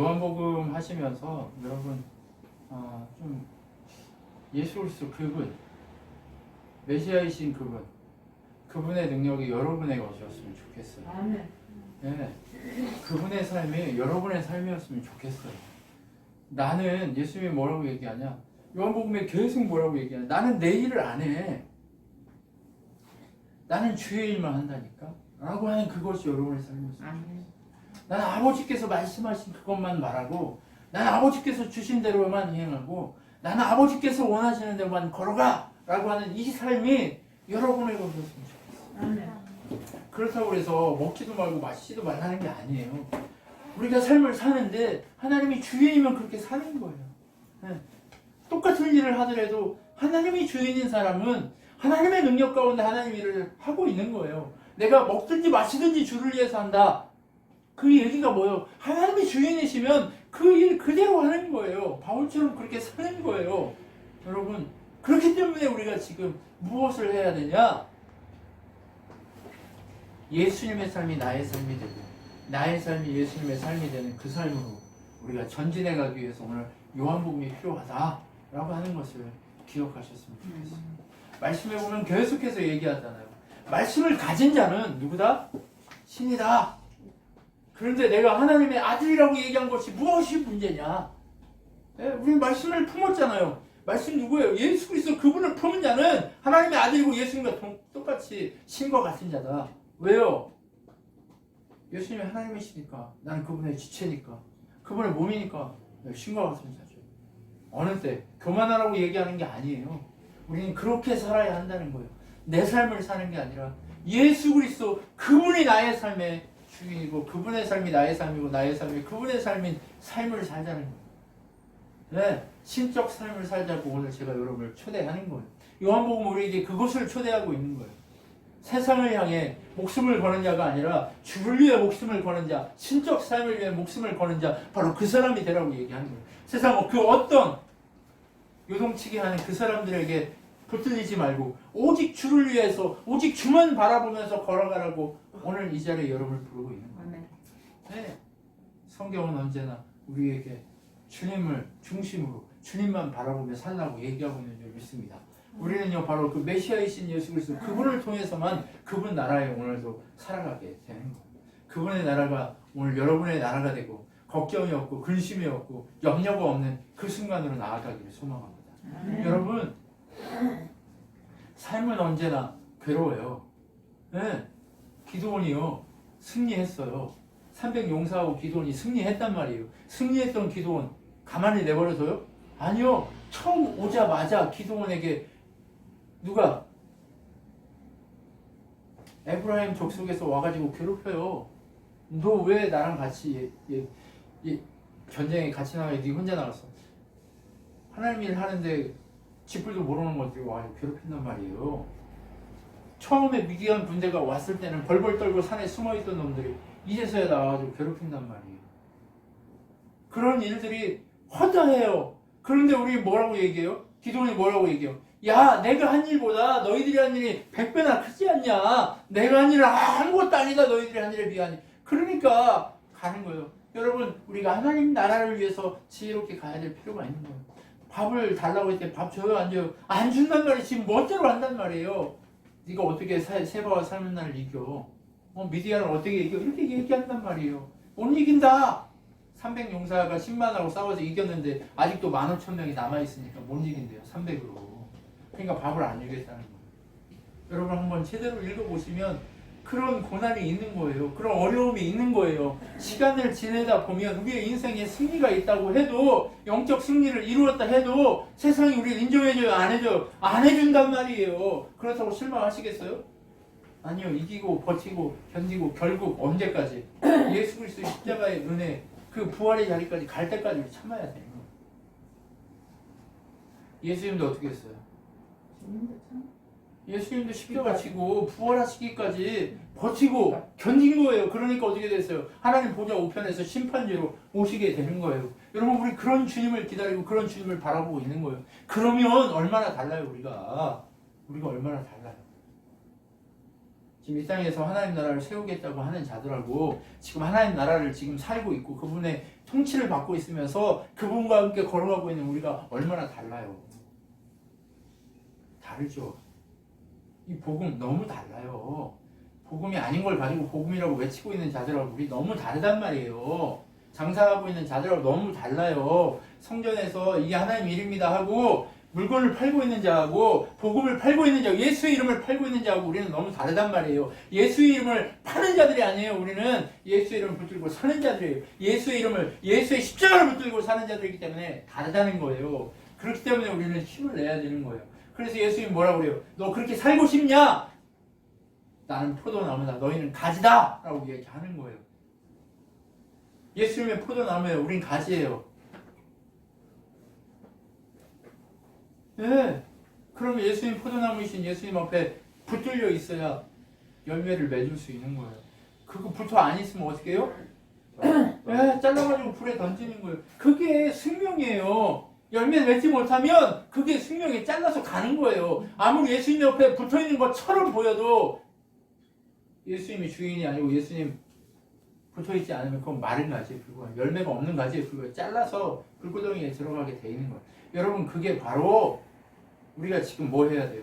요한복음 하시면서 여러분 좀 예수 그리스도 그분, 메시아이신 그분의 능력이 여러분에게 오셨으면 좋겠어요. 아멘. 네, 그분의 삶이 여러분의 삶이었으면 좋겠어요. 나는 예수님이 뭐라고 얘기하냐? 요한복음에 계속 뭐라고 얘기하냐? 나는 내 일을 안 해. 나는 주의 일만 한다니까? 라고 하는 그것이 여러분의 삶이었어요. 아멘. 나는 아버지께서 말씀하신 그것만 말하고, 나는 아버지께서 주신 대로만 행하고, 나는 아버지께서 원하시는 대로만 걸어가! 라고 하는 이 삶이 여러분에게 오셨으면 좋겠어요. 아멘. 그렇다고 해서 먹지도 말고 마시지도 말라는 게 아니에요. 우리가 삶을 사는데 하나님이 주인이면 그렇게 사는 거예요. 네. 똑같은 일을 하더라도 하나님이 주인인 사람은 하나님의 능력 가운데 하나님 일을 하고 있는 거예요. 내가 먹든지 마시든지 주를 위해서 한다. 그 얘기가 뭐예요? 하나님이 주인이시면 그 일 그대로 하는 거예요. 바울처럼 그렇게 사는 거예요. 여러분, 그렇기 때문에 우리가 지금 무엇을 해야 되냐? 예수님의 삶이 나의 삶이 되고 나의 삶이 예수님의 삶이 되는 그 삶으로 우리가 전진해 가기 위해서 오늘 요한복음이 필요하다라고 하는 것을 기억하셨으면 좋겠어요. 말씀에 보면 계속해서 얘기하잖아요. 말씀을 가진 자는 누구다? 신이다. 그런데 내가 하나님의 아들이라고 얘기한 것이 무엇이 문제냐? 네, 우리 말씀을 품었잖아요. 말씀 누구예요? 예수 그리스도 그분을 품은 자는 하나님의 아들이고 예수님과 똑같이 신과 같은 자다. 왜요? 예수님이 하나님이시니까, 나는 그분의 지체니까, 그분의 몸이니까 신과 같은 자죠. 어느 때 교만하라고 얘기하는 게 아니에요. 우리는 그렇게 살아야 한다는 거예요. 내 삶을 사는 게 아니라 예수 그리스도 그분이 나의 삶의 주인이고 그분의 삶이 나의 삶이고 나의 삶이 그분의 삶인 삶을 살자는 거예요. 네, 신적 삶을 살자고 오늘 제가 여러분을 초대하는 거예요. 요한복음 우리에게 그것을 초대하고 있는 거예요. 세상을 향해 목숨을 거는 자가 아니라 주를 위해 목숨을 거는 자, 신적 삶을 위해 목숨을 거는 자, 바로 그 사람이 되라고 얘기하는 거예요. 세상 그 어떤 요동치게 하는 그 사람들에게 붙들리지 말고 오직 주를 위해서 오직 주만 바라보면서 걸어가라고 오늘 이 자리에 여러분을 부르고 있는 거예요. 네. 성경은 언제나 우리에게 주님을 중심으로 주님만 바라보며 살라고 얘기하고 있는 줄 믿습니다. 우리는요 바로 그 메시아이신 예수 그리스도 그분을 통해서만 그분 나라에 오늘도 살아가게 되는 거예요. 그분의 나라가 오늘 여러분의 나라가 되고 걱정이 없고 근심이 없고 염려가 없는 그 순간으로 나아가기를 소망합니다. 여러분, 삶은 언제나 괴로워요. 네. 기드온이요 승리했어요. 300 용사하고 기드온이 승리했단 말이에요. 승리했던 기드온 가만히 내버려둬요? 아니요. 처음 오자마자 기드온에게 누가 에브라임 족속에서 와가지고 괴롭혀요. 너 왜 나랑 같이 전쟁에 같이 나가야 네 혼자 나갔어? 하나님 일 하는데 쥐뿔도 모르는 것들이 와가지고 괴롭힌단 말이에요. 처음에 미디안 군대가 왔을 때는 벌벌 떨고 산에 숨어있던 놈들이 이제서야 나와가지고 괴롭힌단 말이에요. 그런 일들이 허다해요. 그런데 우리 뭐라고 얘기해요? 기도원이 뭐라고 얘기해요? 야, 내가 한 일보다 너희들이 한 일이 100배나 크지 않냐? 내가 한 일은 아무것도 아니다. 너희들이 한 일에 비하니. 그러니까 가는 거예요. 여러분, 우리가 하나님 나라를 위해서 지혜롭게 가야 될 필요가 있는 거예요. 밥을 달라고 할 때 밥 줘요? 안 줘요? 안 준단 말이에요. 지금 멋대로 한단 말이에요. 네가 어떻게 세바와 삶은 날을 이겨? 미디안을 어떻게 이겨? 이렇게 얘기한단 말이에요. 못 이긴다. 300 용사가 10만하고 싸워서 이겼는데 아직도 15,000명이 남아있으니까 못 이긴대요. 300으로. 그러니까 밥을 안 주겠다는 거예요. 여러분 한번 제대로 읽어보시면 그런 고난이 있는 거예요. 그런 어려움이 있는 거예요. 시간을 지내다 보면 우리의 인생에 승리가 있다고 해도 영적 승리를 이루었다 해도 세상이 우리를 인정해줘요? 안 해줘요? 안 해준단 말이에요. 그렇다고 실망하시겠어요? 아니요. 이기고 버티고 견디고 결국 언제까지? 예수 그리스도의 십자가의 은혜 그 부활의 자리까지 갈 때까지 우리 참아야 되는 거예요. 예수님도 어떻게 했어요? 예수님도 십자가 지고 부활하시기까지 버티고 견딘 거예요. 그러니까 어떻게 됐어요? 하나님 보좌 우편에서 심판지로 오시게 되는 거예요. 여러분 우리 그런 주님을 기다리고 그런 주님을 바라보고 있는 거예요. 그러면 얼마나 달라요 우리가 얼마나 달라요. 지금 이 땅에서 하나님 나라를 세우겠다고 하는 자들하고 지금 하나님 나라를 지금 살고 있고 그분의 통치를 받고 있으면서 그분과 함께 걸어가고 있는 우리가 얼마나 달라요. 다르죠. 이 복음 너무 달라요. 복음이 아닌 걸 가지고 복음이라고 외치고 있는 자들하고 우리 너무 다르단 말이에요. 장사하고 있는 자들하고 너무 달라요. 성전에서 이게 하나님 일입니다 하고 물건을 팔고 있는 자하고 복음을 팔고 있는 자, 예수의 이름을 팔고 있는 자하고 우리는 너무 다르단 말이에요. 예수의 이름을 파는 자들이 아니에요. 우리는 예수의 이름을 붙들고 사는 자들이에요. 예수의 이름을, 예수의 십자가를 붙들고 사는 자들이기 때문에 다르다는 거예요. 그렇기 때문에 우리는 힘을 내야 되는 거예요. 그래서 예수님이 뭐라고 그래요? 너 그렇게 살고 싶냐? 나는 포도나무다. 너희는 가지다! 라고 얘기하는 거예요. 예수님의 포도나무예요. 우린 가지예요. 네. 그럼 예수님 포도나무이신 예수님 앞에 붙들려 있어야 열매를 맺을 수 있는 거예요. 그거 붙어 안 있으면 어떻게 해요? 네, 잘라가지고 불에 던지는 거예요. 그게 숙명이에요. 열매 맺지 못하면 그게 숙명이 잘라서 가는 거예요. 아무리 예수님 옆에 붙어 있는 것처럼 보여도 예수님이 주인이 아니고 예수님 붙어 있지 않으면 그건 마른 가지에 불과해요. 열매가 없는 가지에 불과해요. 잘라서 불구덩이에 들어가게 돼 있는 거예요. 여러분 그게 바로 우리가 지금 뭐 해야 돼요?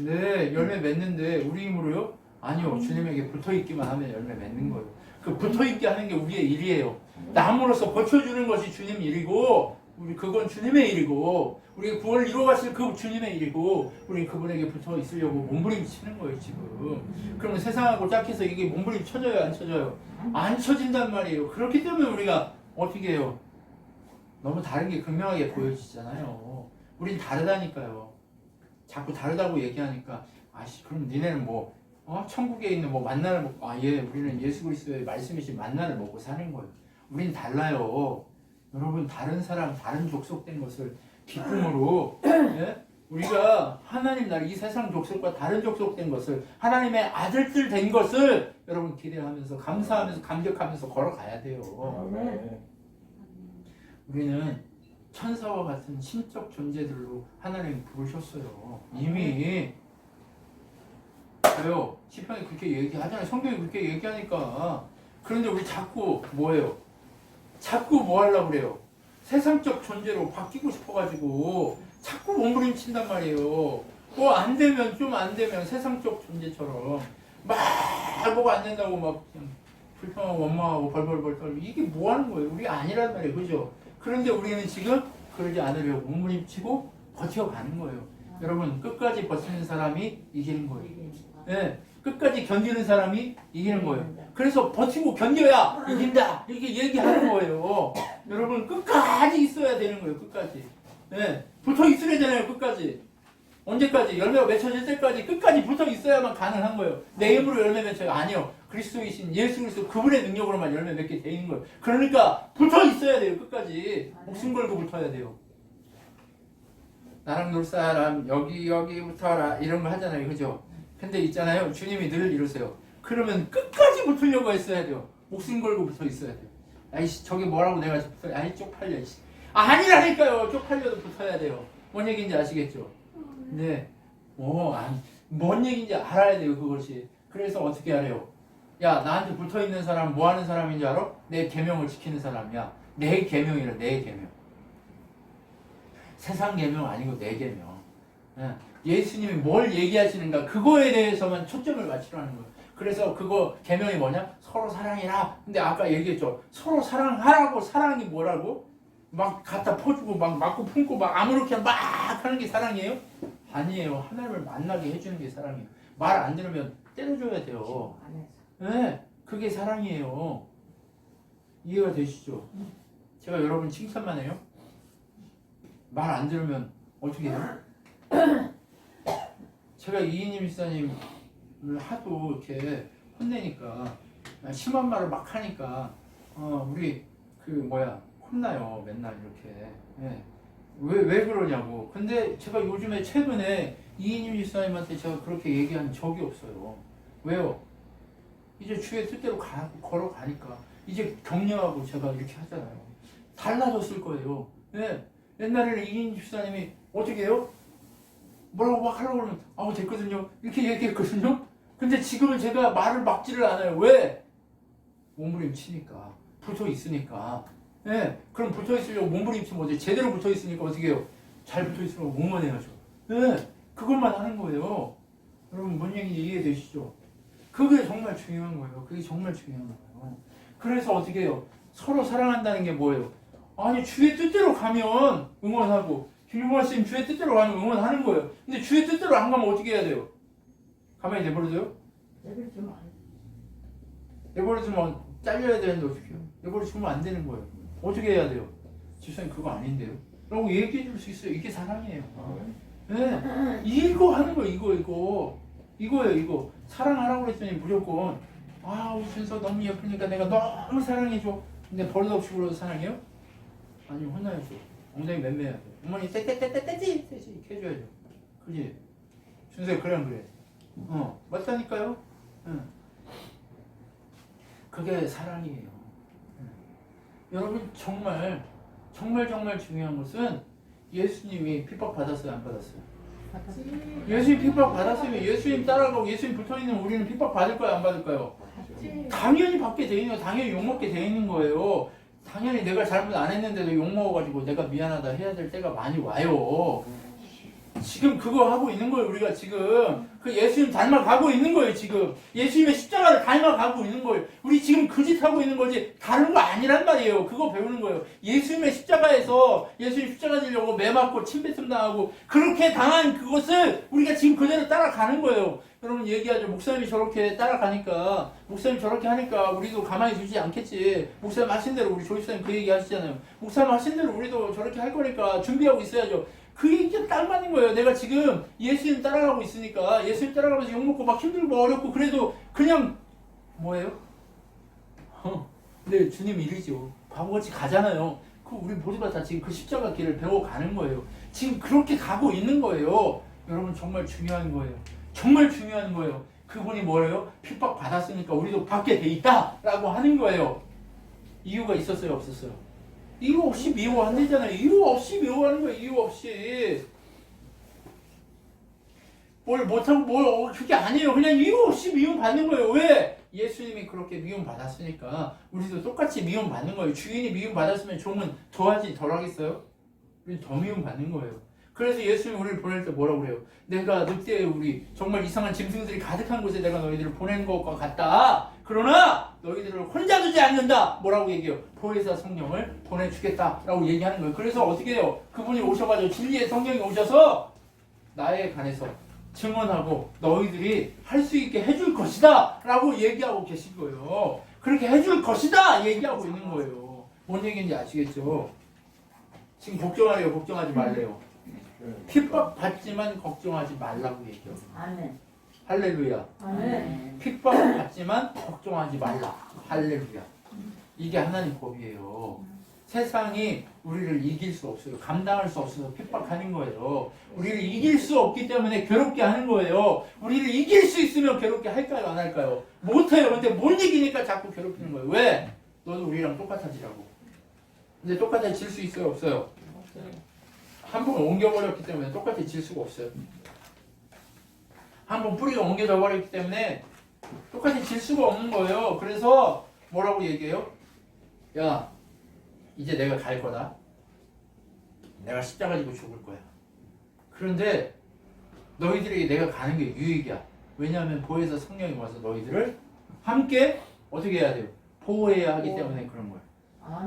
네, 열매 맺는데 우리 힘으로요? 아니요. 주님에게 붙어있기만 하면 열매 맺는 거예요. 그 붙어있게 하는 게 우리의 일이에요. 나무로서 버텨주는 것이 주님 일이고 그건 주님의 일이고 우리가 구원을 이루어가실 그 주님의 일이고 우리 그분에게 붙어있으려고 몸부림치는 거예요 지금. 그러면 세상하고 짝해서 이게 몸부림 쳐져요 안 쳐져요? 안 쳐진단 말이에요. 그렇기 때문에 우리가 어떻게 해요? 너무 다른 게 극명하게 보여지잖아요. 우린 다르다니까요. 자꾸 다르다고 얘기하니까 아씨 그럼 니네는 뭐 천국에 있는 뭐 만나를 먹고 우리는 예수 그리스도의 말씀이신 만나를 먹고 사는 거예요. 우린 달라요. 여러분 다른 사람 다른 족속된 것을 기쁨으로 예? 우리가 하나님 나라 이 세상 족속과 다른 족속된 것을 하나님의 아들들 된 것을 여러분 기대하면서 감사하면서 감격하면서 걸어가야 돼요. 우리는 천사와 같은 신적 존재들로 하나님 부르셨어요. 이미 저요 시편이 그렇게 얘기하잖아요. 성경이 그렇게 얘기하니까. 그런데 우리 자꾸 뭐예요? 자꾸 뭐 하려고 그래요? 세상적 존재로 바뀌고 싶어가지고 자꾸 몸부림친단 말이에요. 뭐 안 되면 좀 안 되면 세상적 존재처럼 막 뭐가 안 된다고 막 그냥 불평하고 원망하고 벌벌벌 떨고 이게 뭐 하는 거예요? 우리 아니란 말이에요. 그죠? 그런데 우리는 지금 그러지 않으려고 몸부림치고 버텨가는 거예요. 여러분 끝까지 버티는 사람이 이기는 거예요. 네, 끝까지 견디는 사람이 이기는 거예요. 그래서 버티고 견뎌야 이긴다 이렇게 얘기하는 거예요. 여러분 끝까지 있어야 되는 거예요. 끝까지. 네, 붙어 있어야 되잖아요. 끝까지. 언제까지? 열매가 맺혀질 때까지 끝까지 붙어 있어야만 가능한 거예요. 내 힘으로 열매 맺혀요? 아니요. 그리스도이신 예수 그리스도 그분의 능력으로만 열매 맺게 돼 있는 거예요. 그러니까 붙어 있어야 돼요. 끝까지. 목숨 걸고 붙어야 돼요. 나랑 놀 사람 여기 붙어라 이런 거 하잖아요. 그죠? 근데 있잖아요. 주님이 늘 이러세요. 그러면 끝까지 붙으려고 했어야 돼요. 목숨 걸고 붙어 있어야 돼요. 아이씨 저게 뭐라고 내가 붙어. 아이 쪽팔려. 아니라니까요. 쪽팔려도 붙어야 돼요. 뭔 얘기인지 아시겠죠? 네. 뭔 얘기인지 알아야 돼요. 그것이. 그래서 어떻게 하래요? 야 나한테 붙어있는 사람 뭐 하는 사람인지 알아? 내 계명을 지키는 사람이야. 내 계명이라 내 계명. 세상 계명 아니고 내 계명. 예수님이 뭘 얘기하시는가 그거에 대해서만 초점을 맞추라는 거예요. 그래서 그거 계명이 뭐냐? 서로 사랑해라. 근데 아까 얘기했죠. 서로 사랑하라고. 사랑이 뭐라고? 막 갖다 퍼주고 막 맞고 품고 막 아무렇게 막 하는 게 사랑이에요? 아니에요. 하나님을 만나게 해주는 게 사랑이에요. 말 안 들으면 때려줘야 돼요. 네, 그게 사랑이에요. 이해가 되시죠? 제가 여러분 칭찬만 해요? 말 안 들으면 어떻게 해요? 제가 이인임 목사님을 하도 이렇게 혼내니까 심한 말을 막 하니까 우리 혼나요 맨날 이렇게. 네. 왜 그러냐고. 근데 제가 요즘에 최근에 이인임 목사님한테 제가 그렇게 얘기한 적이 없어요. 왜요? 이제 주의 뜻대로 걸어가니까 이제 격려하고 제가 이렇게 하잖아요. 달라졌을 거예요. 네. 옛날에는 이인임 목사님이 어떻게 해요? 뭐라고 막 하려고 그러면 됐거든요. 이렇게 얘기했거든요. 근데 지금은 제가 말을 막지를 않아요. 왜? 몸부림치니까. 붙어 있으니까. 예, 그럼 붙어 있으려고 몸부림치면 어떻게 제대로 붙어 있으니까 어떻게 해요? 잘 붙어 있으려고 응원해야죠. 예, 그것만 하는 거예요. 여러분 뭔 얘기인지 이해되시죠? 그게 정말 중요한 거예요. 그게 정말 중요한 거예요. 그래서 어떻게 해요? 서로 사랑한다는 게 뭐예요? 아니 주의 뜻대로 가면 응원하고 김용환 쌤 주의 뜻대로 가면 응원하는 거예요. 근데 주의 뜻대로 안 가면 어떻게 해야 돼요? 가만히 내버려둬요? 내버려두면 잘려야 되는데 어떻게 해요? 내버려두면 안 되는 거예요. 어떻게 해야 돼요? 집사님 그거 아닌데요? 라고 얘기해 줄 수 있어요. 이게 사랑이에요. 네. 이거 하는 거예요. 이거예요. 사랑하라고 그랬더니 무조건 우리 준서 너무 예쁘니까 내가 너무 사랑해줘. 근데 버릇없이 불러도 사랑해요? 아니면 혼나야죠. 엉덩이 맴매야 돼. 어머니 떼떼떼떼떼떼 이렇게 해줘야죠. 그지? 준서야 그래 안 그래? 맞다니까요? 응. 그게 사랑이에요. 여러분 정말 중요한 것은 예수님이 핍박 받았어요, 안 받았어요? 예수님 핍박 받았으면 예수님 따라가고 예수님 붙어있는 우리는 핍박 받을 거야, 안 받을까요? 당연히 받게 돼 있는 거예요. 당연히 욕먹게 돼 있는 거예요. 당연히 내가 잘못 안 했는데도 욕먹어가지고 내가 미안하다 해야 될 때가 많이 와요. 지금 그거 하고 있는 거예요. 우리가 지금 그 예수님 닮아가고 있는 거예요. 지금 예수님의 십자가를 닮아가고 있는 거예요. 우리 지금 그 짓 하고 있는 거지 다른 거 아니란 말이에요. 그거 배우는 거예요. 예수님의 십자가에서 예수님 십자가 지려고 매 맞고 침뱉음 당하고 그렇게 당한 그것을 우리가 지금 그대로 따라가는 거예요. 여러분 얘기하죠. 목사님이 저렇게 따라가니까 목사님 저렇게 하니까 우리도 가만히 두지 않겠지. 목사님 하신 대로 우리 조집사님 그 얘기 하시잖아요. 목사님 하신 대로 우리도 저렇게 할 거니까 준비하고 있어야죠. 그 얘기가 딱 맞는 거예요. 내가 지금 예수님 따라가고 있으니까 예수님 따라가면서 욕먹고 막 힘들고 어렵고 그래도 그냥 뭐예요? 근데 주님 일이죠. 바보같이 가잖아요. 그 우리 모두가 다 지금 그 십자가 길을 배워가는 거예요. 지금 그렇게 가고 있는 거예요. 여러분 정말 중요한 거예요. 정말 중요한 거예요. 그분이 뭐래요? 핍박 받았으니까 우리도 받게 돼 있다라고 하는 거예요. 이유가 있었어요, 없었어요? 이유 없이 미워 안 되잖아요. 이유 없이 미워하는 거예요. 이유 없이. 뭘 못하고 그게 아니에요. 그냥 이유 없이 미움 받는 거예요. 왜? 예수님이 그렇게 미움 받았으니까 우리도 똑같이 미움 받는 거예요. 주인이 미움 받았으면 종은 더하지 덜 하겠어요? 우리는 더 미움 받는 거예요. 그래서 예수님이 우리를 보낼 때 뭐라고 그래요? 내가 늑대의 우리 정말 이상한 짐승들이 가득한 곳에 내가 너희들을 보낸 것과 같다. 그러나 너희들을 혼자 두지 않는다. 뭐라고 얘기해요? 보혜사 성령을 보내주겠다라고 얘기하는 거예요. 그래서 어떻게 해요? 그분이 오셔가지고 진리의 성령이 오셔서 나에 관해서 증언하고 너희들이 할 수 있게 해줄 것이다 라고 얘기하고 계신 거예요. 그렇게 해줄 것이다 얘기하고 있는 거예요. 뭔 얘기인지 아시겠죠? 지금 걱정하래요? 걱정하지 말래요? 핍박 받지만 걱정하지 말라고 얘기해요. 아멘. 할렐루야. 아멘. 핍박 받지만 걱정하지 말라. 할렐루야. 이게 하나님 법이에요. 세상이 우리를 이길 수 없어요. 감당할 수 없어서 핍박하는 거예요. 우리를 이길 수 없기 때문에 괴롭게 하는 거예요. 우리를 이길 수 있으면 괴롭게 할까요? 안 할까요? 못해요. 근데 못 이기니까 자꾸 괴롭히는 거예요. 왜? 너도 우리랑 똑같아지라고. 근데 똑같아질 수 있어요? 없어요? 한 번 옮겨버렸기 때문에 똑같아질 수가 없어요. 한 번 뿌리가 옮겨져 버렸기 때문에 똑같아질 수가 없는 거예요. 그래서 뭐라고 얘기해요? 야, 이제 내가 갈 거다. 내가 십자가 지고 죽을 거야. 그런데 너희들에게 내가 가는 게 유익이야. 왜냐하면 보혜사 성령이 와서 너희들을 함께 어떻게 해야 돼요? 보호해야 하기 때문에 그런 거예요.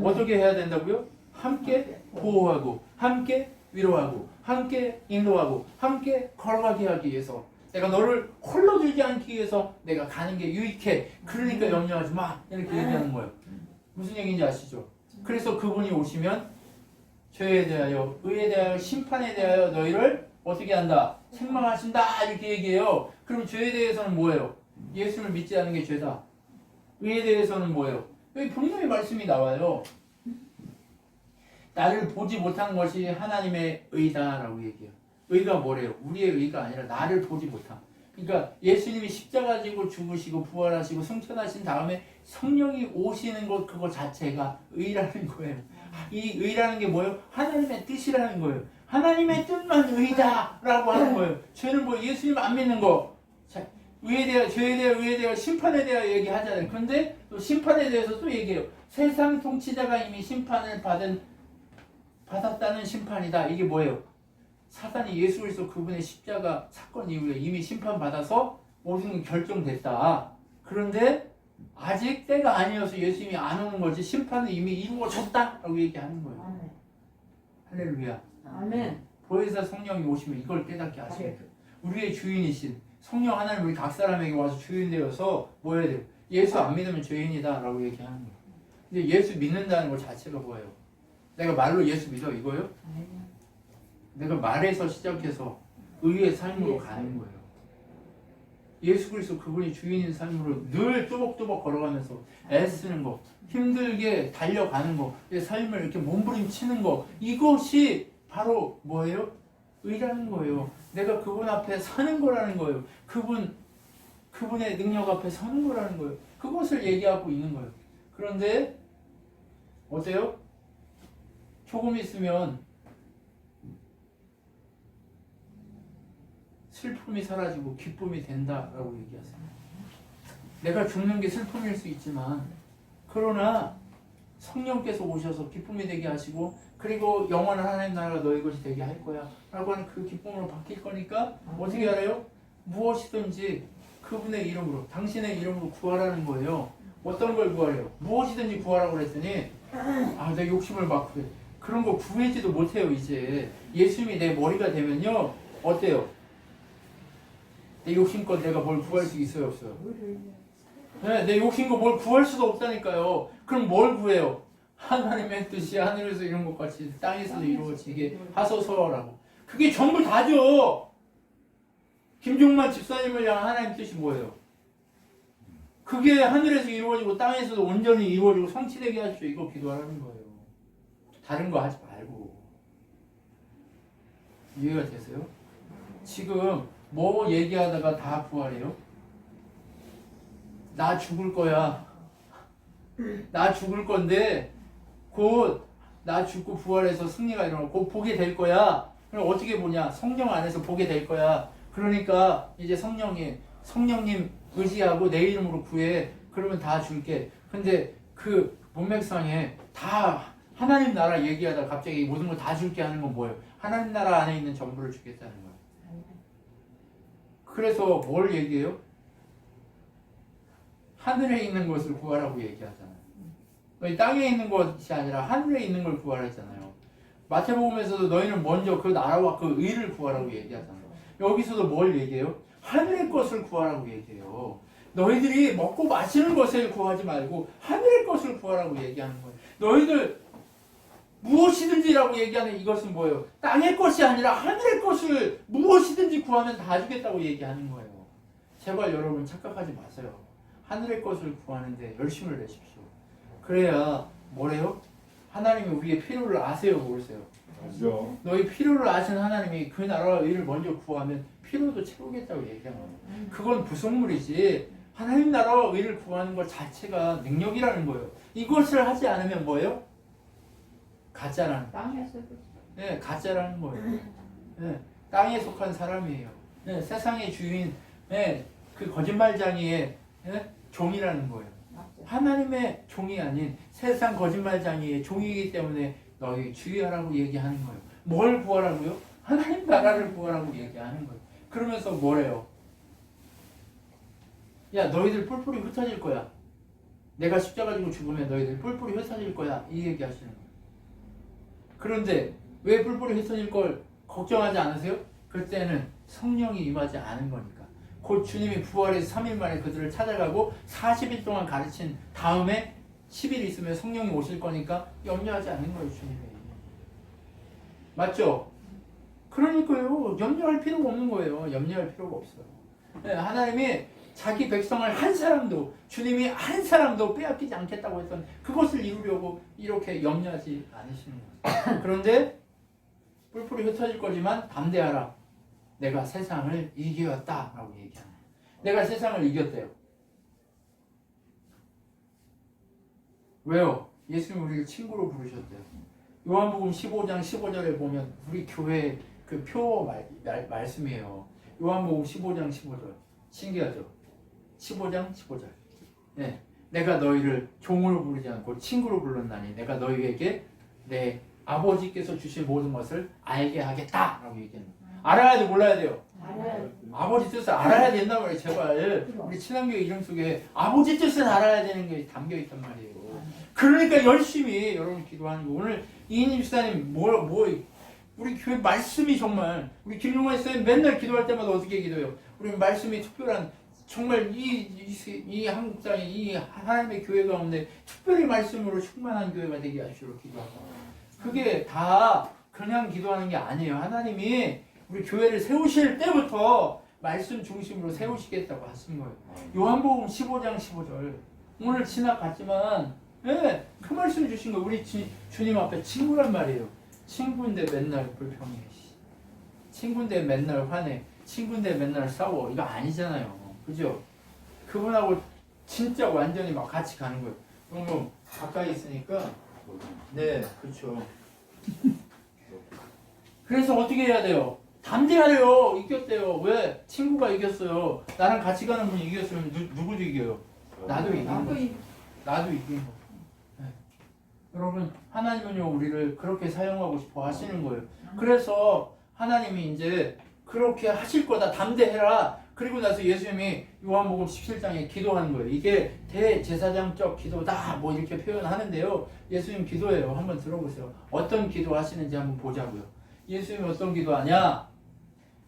어떻게 해야 된다고요? 함께 보호하고 함께 위로하고 함께 인도하고 함께 걸어가게 하기 위해서 내가 너를 홀로 들지 않기 위해서 내가 가는 게 유익해. 그러니까 염려하지 마. 이렇게 얘기하는 거예요. 무슨 얘기인지 아시죠? 그래서 그분이 오시면 죄에 대하여 의에 대하여 심판에 대하여 너희를 어떻게 한다? 책망하신다. 이렇게 얘기해요. 그럼 죄에 대해서는 뭐예요? 예수를 믿지 않는 게 죄다. 의에 대해서는 뭐예요? 여기 분명히 말씀이 나와요. 나를 보지 못한 것이 하나님의 의다라고 얘기해요. 의가 뭐래요? 우리의 의가 아니라 나를 보지 못함. 그러니까 예수님이 십자가 지고 죽으시고 부활하시고 승천하신 다음에 성령이 오시는 것 그거 자체가 의라는 거예요. 이 의라는 게 뭐예요? 하나님의 뜻이라는 거예요. 하나님의 뜻만 의다라고 하는 거예요. 죄는 뭐 예수님 안 믿는 거. 자, 의에 대해 죄에 대해 의에 대해 심판에 대해 얘기하잖아요. 그런데 또 심판에 대해서 또 얘기해요. 세상 통치자가 이미 심판을 받았다는 심판이다. 이게 뭐예요? 사단이 예수 그리스도 그분의 십자가 사건 이후에 이미 심판받아서 모든 게 결정됐다. 그런데 아직 때가 아니어서 예수님이 안 오는 거지 심판은 이미 이루어졌다라고 얘기하는 거예요. 아멘. 할렐루야. 아멘. 보혜사 성령이 오시면 이걸 깨닫게 하셔야 돼요. 우리의 주인이신 성령 하나님 우리 각 사람에게 와서 주인 되어서 뭐 해야 돼요? 예수 안 믿으면 죄인이다 라고 얘기하는 거예요. 근데 예수 믿는다는 것 자체가 뭐예요? 내가 말로 예수 믿어 이거요? 내가 말에서 시작해서 의의 삶으로 가는 거예요. 예수 그리스도 그분이 주인인 삶으로 늘 뚜벅뚜벅 걸어가면서 애쓰는 거, 힘들게 달려가는 거, 내 삶을 이렇게 몸부림치는 거, 이것이 바로 뭐예요? 의라는 거예요. 내가 그분 앞에 사는 거라는 거예요. 그분의 능력 앞에 서는 거라는 거예요. 그것을 얘기하고 있는 거예요. 그런데 어때요? 조금 있으면 슬픔이 사라지고 기쁨이 된다라고 얘기하세요. 내가 죽는 게 슬픔일 수 있지만 그러나 성령께서 오셔서 기쁨이 되게 하시고 그리고 영원한 하나님 나라가 너희 것이 되게 할 거야 라고 하는 그 기쁨으로 바뀔 거니까 어떻게 알아요? 무엇이든지 그분의 이름으로 당신의 이름으로 구하라는 거예요. 어떤 걸 구하래요? 무엇이든지 구하라고 그랬더니 내 욕심을 막 그래. 그런 거 구하지도 못해요. 이제 예수님이 내 머리가 되면요 어때요? 내 욕심껏 내가 뭘 구할 수 있어요 없어요? 네, 내 욕심껏 뭘 구할 수도 없다니까요. 그럼 뭘 구해요? 하나님의 뜻이 하늘에서 이룬 것 같이 땅에서도 이루어지게 하소서라고. 그게 전부 다죠. 김종만 집사님을 향한 하나님 뜻이 뭐예요? 그게 하늘에서 이루어지고 땅에서도 온전히 이루어지고 성취되게 하십시오. 이거 기도하라는 거예요. 다른 거 하지 말고. 이해가 되세요? 지금 뭐 얘기하다가 다 부활해요? 나 죽을 거야. 나 죽을 건데 곧 나 죽고 부활해서 승리가 일어나고 곧 보게 될 거야. 그럼 어떻게 보냐? 성령 안에서 보게 될 거야. 그러니까 이제 성령님 의지하고 내 이름으로 구해. 그러면 다 줄게. 근데 그 문맥상에 다 하나님 나라 얘기하다 갑자기 모든 걸 다 줄게 하는 건 뭐예요? 하나님 나라 안에 있는 전부를 주겠다는 거예요. 그래서 뭘 얘기해요? 하늘에 있는 것을 구하라고 얘기하잖아요. 땅에 있는 것이 아니라 하늘에 있는 걸 구하라 했잖아요. 마태복음에서도 너희는 먼저 그 나라와 그 의를 구하라고 얘기하잖아요. 여기서도 뭘 얘기해요? 하늘의 것을 구하라고 얘기해요. 너희들이 먹고 마시는 것을 구하지 말고 하늘의 것을 구하라고 얘기하는 거예요. 너희들 무엇이든지라고 얘기하는 이것은 뭐예요? 땅의 것이 아니라 하늘의 것을 무엇이든지 구하면 다 주겠다고 얘기하는 거예요. 제발 여러분 착각하지 마세요. 하늘의 것을 구하는데 열심을 내십시오. 그래야 뭐래요? 하나님이 우리의 필요를 아세요, 모르세요? 맞죠. 너희 필요를 아시는 하나님이 그 나라와 의를 먼저 구하면 필요도 채우겠다고 얘기하는 거예요. 그건 부속물이지 하나님 나라와 의를 구하는 것 자체가 능력이라는 거예요. 이것을 하지 않으면 뭐예요? 가짜라는 거예요. 네, 가짜라는 거예요. 네, 땅에 속한 사람이에요. 네, 세상의 주인, 네, 그 거짓말장이의 네, 종이라는 거예요. 하나님의 종이 아닌 세상 거짓말장이의 종이기 때문에 너희 주의하라고 얘기하는 거예요. 뭘 구하라고요? 하나님 나라를 구하라고 얘기하는 거예요. 그러면서 뭐래요? 야, 너희들 뿔뿔이 흩어질 거야. 내가 십자가 지고 죽으면 너희들 뿔뿔이 흩어질 거야. 이 얘기 하시는 거예요. 그런데 왜 뿔뿔이 흩어질 걸 걱정하지 않으세요? 그때는 성령이 임하지 않은 거니까. 곧 주님이 부활해서 3일 만에 그들을 찾아가고 40일 동안 가르친 다음에 10일 있으면 성령이 오실 거니까 염려하지 않는 거예요, 주님이. 맞죠? 그러니까요, 염려할 필요가 없는 거예요. 염려할 필요가 없어요. 네, 하나님이 자기 백성을 한 사람도, 주님이 한 사람도 빼앗기지 않겠다고 했던 그것을 이루려고 이렇게 염려하지 않으시는 거예요. 그런데 뿔뿔이 흩어질 거지만 담대하라. 내가 세상을 이겼다라고 얘기하는 거예요. 내가 세상을 이겼대요. 왜요? 예수님 우리를 친구로 부르셨대요. 요한복음 15장 15절에 보면 우리 교회 그 표 말씀이에요. 요한복음 15장 15절. 신기하죠? 15장 15절. 네. 내가 너희를 종으로 부르지 않고 친구로 불렀나니 내가 너희에게 내 아버지께서 주신 모든 것을 알게 하겠다라고 얘기하는 거예요. 알아야 돼, 몰라야 돼요? 아버지 뜻을 알아야 된단 말이에요. 제발 우리 친환경 이름 속에 아버지 뜻을 알아야 되는 게 담겨 있단 말이에요. 그러니까 열심히 여러분 기도하는 거. 오늘 이인임 집사님 우리 교회 말씀이 정말 우리 김용환 집사님 맨날 기도할 때마다 어떻게 기도해요? 우리 말씀이 특별한 정말 이 한국 땅에 이 하나님의 교회 가운데 특별히 말씀으로 충만한 교회가 되게 하시도록 기도하고, 그게 다 그냥 기도하는 게 아니에요. 하나님이 우리 교회를 세우실 때부터 말씀 중심으로 세우시겠다고 하신 거예요. 요한복음 15장 15절 오늘 지나갔지만 네, 그 말씀 주신 거. 우리 주님 앞에 친구란 말이에요. 친구인데 맨날 불평해, 친구인데 맨날 화내, 친구인데 맨날 싸워. 이거 아니잖아요. 그죠? 그분하고 진짜 완전히 막 같이 가는 거예요. 그럼 가까이 있으니까. 네, 그렇죠. 그래서 어떻게 해야 돼요? 담대하래요. 이겼대요. 왜? 친구가 이겼어요. 나랑 같이 가는 분이 이겼으면 누구도 이겨요? 나도 이긴 거죠. 나도 이긴 거. 네. 여러분, 하나님은요 우리를 그렇게 사용하고 싶어 하시는 거예요. 그래서 하나님이 이제 그렇게 하실 거다, 담대해라. 그리고 나서 예수님이 요한복음 17장에 기도하는 거예요. 이게 대제사장적 기도다 뭐 이렇게 표현하는데요. 예수님 기도예요. 한번 들어보세요. 어떤 기도 하시는지 한번 보자고요. 예수님이 어떤 기도하냐?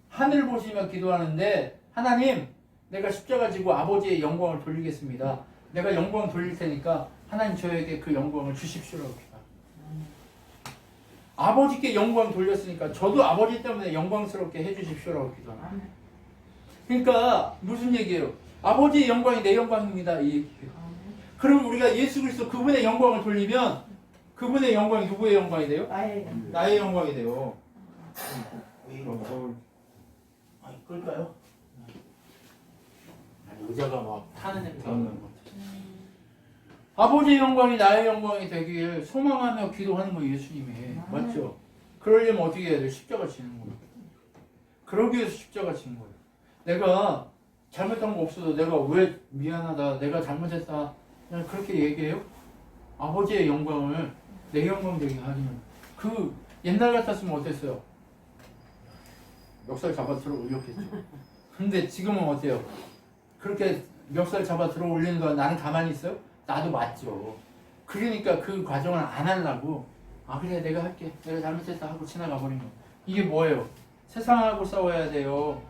하늘 보시며 기도하는데, 하나님, 내가 십자가 지고 아버지의 영광을 돌리겠습니다. 내가 영광 돌릴 테니까 하나님 저에게 그 영광을 주십시오라고 기도합니다. 아버지께 영광 돌렸으니까 저도 아버지 때문에 영광스럽게 해주십시오라고 기도합니다. 그러니까 무슨 얘기예요? 아버지의 영광이 내 영광입니다, 이 얘기예요. 그럼 우리가 예수 그리스도 그분의 영광을 돌리면 그분의 영광이 누구의 영광이 돼요? 나의 영광이 돼요. 왜 이러죠? 끌까요? 아니, 의자가 막 타는 냄새가 나는 것 같아요. 아버지의 영광이 나의 영광이 되길 소망하며 기도하는 거 예수님이. 맞죠? 그러려면 어떻게 해야 돼요? 십자가 지는 거예요. 그러기 위해서 십자가 지는 거예요. 내가 잘못한 거 없어도 내가 왜 미안하다, 내가 잘못했다, 그냥 그렇게 얘기해요? 아버지의 영광을 내 영광 되게 하기는. 그 옛날 같았으면 어땠어요? 멱살 잡아 들어 올렸겠죠. 근데 지금은 어때요? 그렇게 멱살 잡아 들어 올리는 동안 나는 가만히 있어요? 나도 맞죠. 그러니까 그 과정을 안 하려고, 아 그래 내가 할게, 내가 잘못했다 하고 지나가 버린 거. 이게 뭐예요? 세상하고 싸워야 돼요.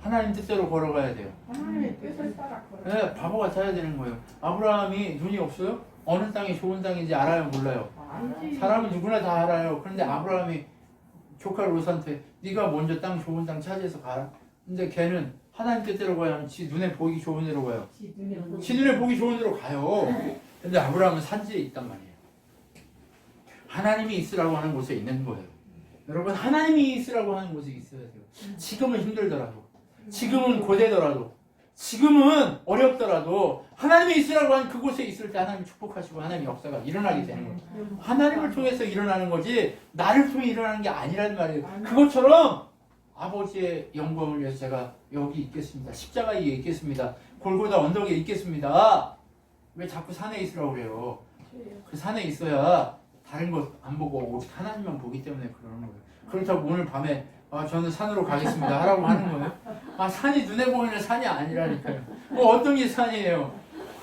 하나님 뜻대로 걸어가야 돼요. 하나님의 뜻을 따라 걸어. 네, 바보 같아야 되는 거예요. 아브라함이 눈이 없어요? 어느 땅이 좋은 땅인지 알아요, 몰라요? 알지. 사람은 누구나 다 알아요. 그런데 아브라함이 조카 롯한테 네가 먼저 땅 좋은 땅 차지해서 가라. 근데 걔는 하나님 뜻대로 가야 하면 지 눈에 보기 좋은 데로 가요. 지 눈에 보기 좋은 데로 가요. 근데 아브라함은 산지에 있단 말이에요. 하나님이 있으라고 하는 곳에 있는 거예요. 여러분, 하나님이 있으라고 하는 곳에 있어야 돼요. 지금은 힘들더라도, 지금은 고되더라도, 지금은 어렵더라도 하나님이 있으라고 하는 그곳에 있을 때 하나님이 축복하시고 하나님의 역사가 일어나게 되는 거예요. 하나님을 통해서 일어나는 거지 나를 통해 일어나는 게 아니란 말이에요. 그것처럼 아버지의 영광을 위해서 제가 여기 있겠습니다. 십자가 위에 있겠습니다. 골고다 언덕에 있겠습니다. 왜 자꾸 산에 있으라고 그래요? 그 산에 있어야 다른 것 안 보고 오직 하나님만 보기 때문에 그러는 거예요. 그렇다고 오늘 밤에 저는 산으로 가겠습니다 하라고 하는 거예요? 산이 눈에 보이는 산이 아니라니까요. 뭐 어떤 게 산이에요?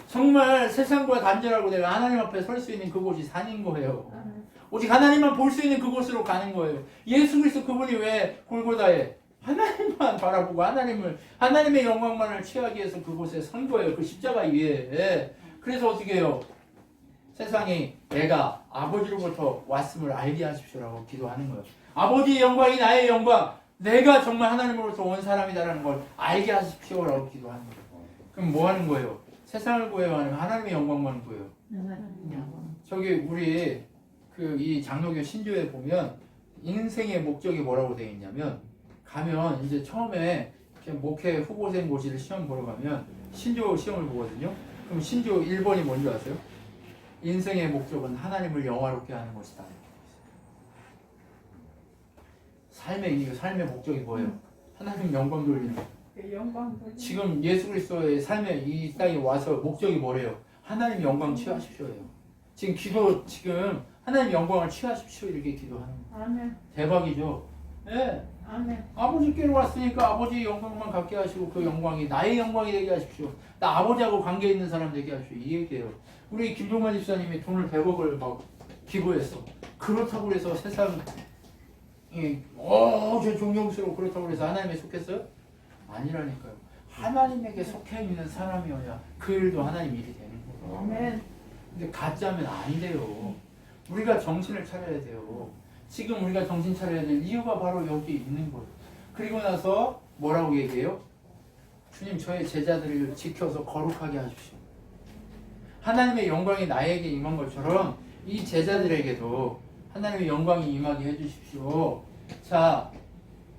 정말 세상과 단절하고 내가 하나님 앞에 설 수 있는 그곳이 산인 거예요. 오직 하나님만 볼 수 있는 그곳으로 가는 거예요. 예수 그리스도 그분이 왜 골고다에 하나님만 바라보고 하나님의 영광만을 취하기 위해서 그곳에 선 거예요. 그 십자가 위에. 그래서 어떻게 해요? 세상이 내가 아버지로부터 왔음을 알게 하십시오라고 기도하는 거예요. 아버지의 영광이 나의 영광, 내가 정말 하나님으로부터 온 사람이다라는 걸 알게 하십시오라고 기도하는 거예요. 그럼 뭐 하는 거예요? 세상을 구해요? 아니면 하나님의 영광만 구해요? 저기 우리 이 장로교 신조에 보면 인생의 목적이 뭐라고 되어 있냐면 가면 이제 처음에 이렇게 목회 후보생 고시를 시험 보러 가면 신조 시험을 보거든요. 그럼 신조 1번이 뭔지 아세요? 인생의 목적은 하나님을 영화롭게 하는 것이다. 삶의 목적이 뭐예요? 하나님 영광 돌리는 거. 그 영광 돌리는 지금 예수 그리스도의 삶에 이 땅에 와서 목적이 뭐래요? 하나님 영광 취하십시오예요. 지금 하나님 영광을 취하십시오 이렇게 기도하는 거예요. 아멘. 대박이죠. 예. 아멘. 아버지께로 왔으니까 아버지의 영광만 갖게 하시고 그 영광이 나의 영광이 되게 하십시오. 나 아버지하고 관계 있는 사람 되게 하십시오. 이 얘기예요. 우리 김종만 집사님이 돈을 100억을 막 기부했어. 그렇다고 해서 세상이 저 존경스러워 그렇다고 해서 하나님에 속했어요? 아니라니까요. 하나님에게 속해 있는 사람이어야 그 일도 하나님 일이 되는 거예요. 아멘. 근데 가짜면 아니래요. 우리가 정신을 차려야 돼요. 지금 우리가 정신 차려야 될 이유가 바로 여기 있는 거예요. 그리고 나서 뭐라고 얘기해요? 주님 저의 제자들을 지켜서 거룩하게 하십시오. 하나님의 영광이 나에게 임한 것처럼 이 제자들에게도 하나님의 영광이 임하게 해주십시오. 자,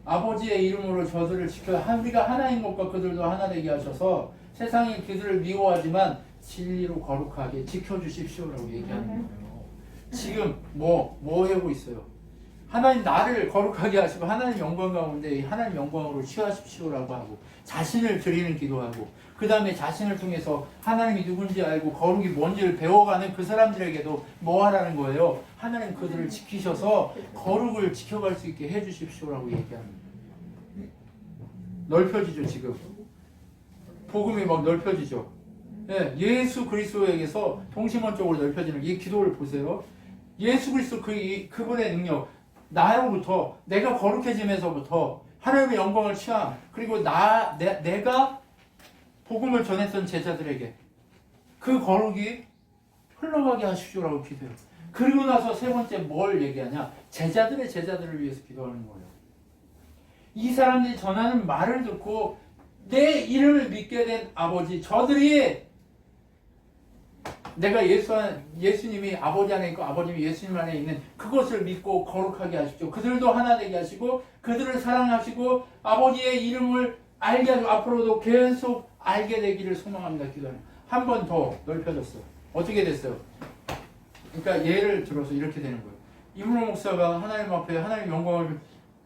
아버지의 이름으로 저들을 지켜 우리가 하나인 것과 그들도 하나 되게 하셔서 세상이 그들을 미워하지만 진리로 거룩하게 지켜주십시오라고 얘기하는 거예요. 지금 뭐 하고 있어요? 하나님 나를 거룩하게 하시고 하나님 영광 가운데 하나님 영광으로 취하십시오라고 하고 자신을 드리는 기도하고 그 다음에 자신을 통해서 하나님이 누군지 알고 거룩이 뭔지를 배워가는 그 사람들에게도 뭐 하라는 거예요? 하나님 그들을 지키셔서 거룩을 지켜갈 수 있게 해주십시오라고 얘기합니다. 넓혀지죠 지금. 복음이 막 넓혀지죠. 네, 예수 그리스도에게서 동심원적으로 넓혀지는 이 기도를 보세요. 예수 그리스도 그분의 능력 나로부터 내가 거룩해지면서부터 하나님의 영광을 취함 그리고 내가 복음을 전했던 제자들에게 그 거룩이 흘러가게 하십시오라고 기도해요. 그리고 나서 세 번째 뭘 얘기하냐? 제자들을 위해서 기도하는 거예요. 이 사람들이 전하는 말을 듣고 내 이름을 믿게 된 아버지 저들이 내가 예수님이 아버지 안에 있고 아버님이 예수님 안에 있는 그것을 믿고 거룩하게 하십시오. 그들도 하나 되게 하시고 그들을 사랑하시고 아버지의 이름을 알게 하시고 앞으로도 계속 알게 되기를 소망합니다. 기도합니다. 한 번 더 넓혀졌어요. 어떻게 됐어요? 그러니까 예를 들어서 이렇게 되는 거예요. 이문호 목사가 하나님 앞에 하나님 영광을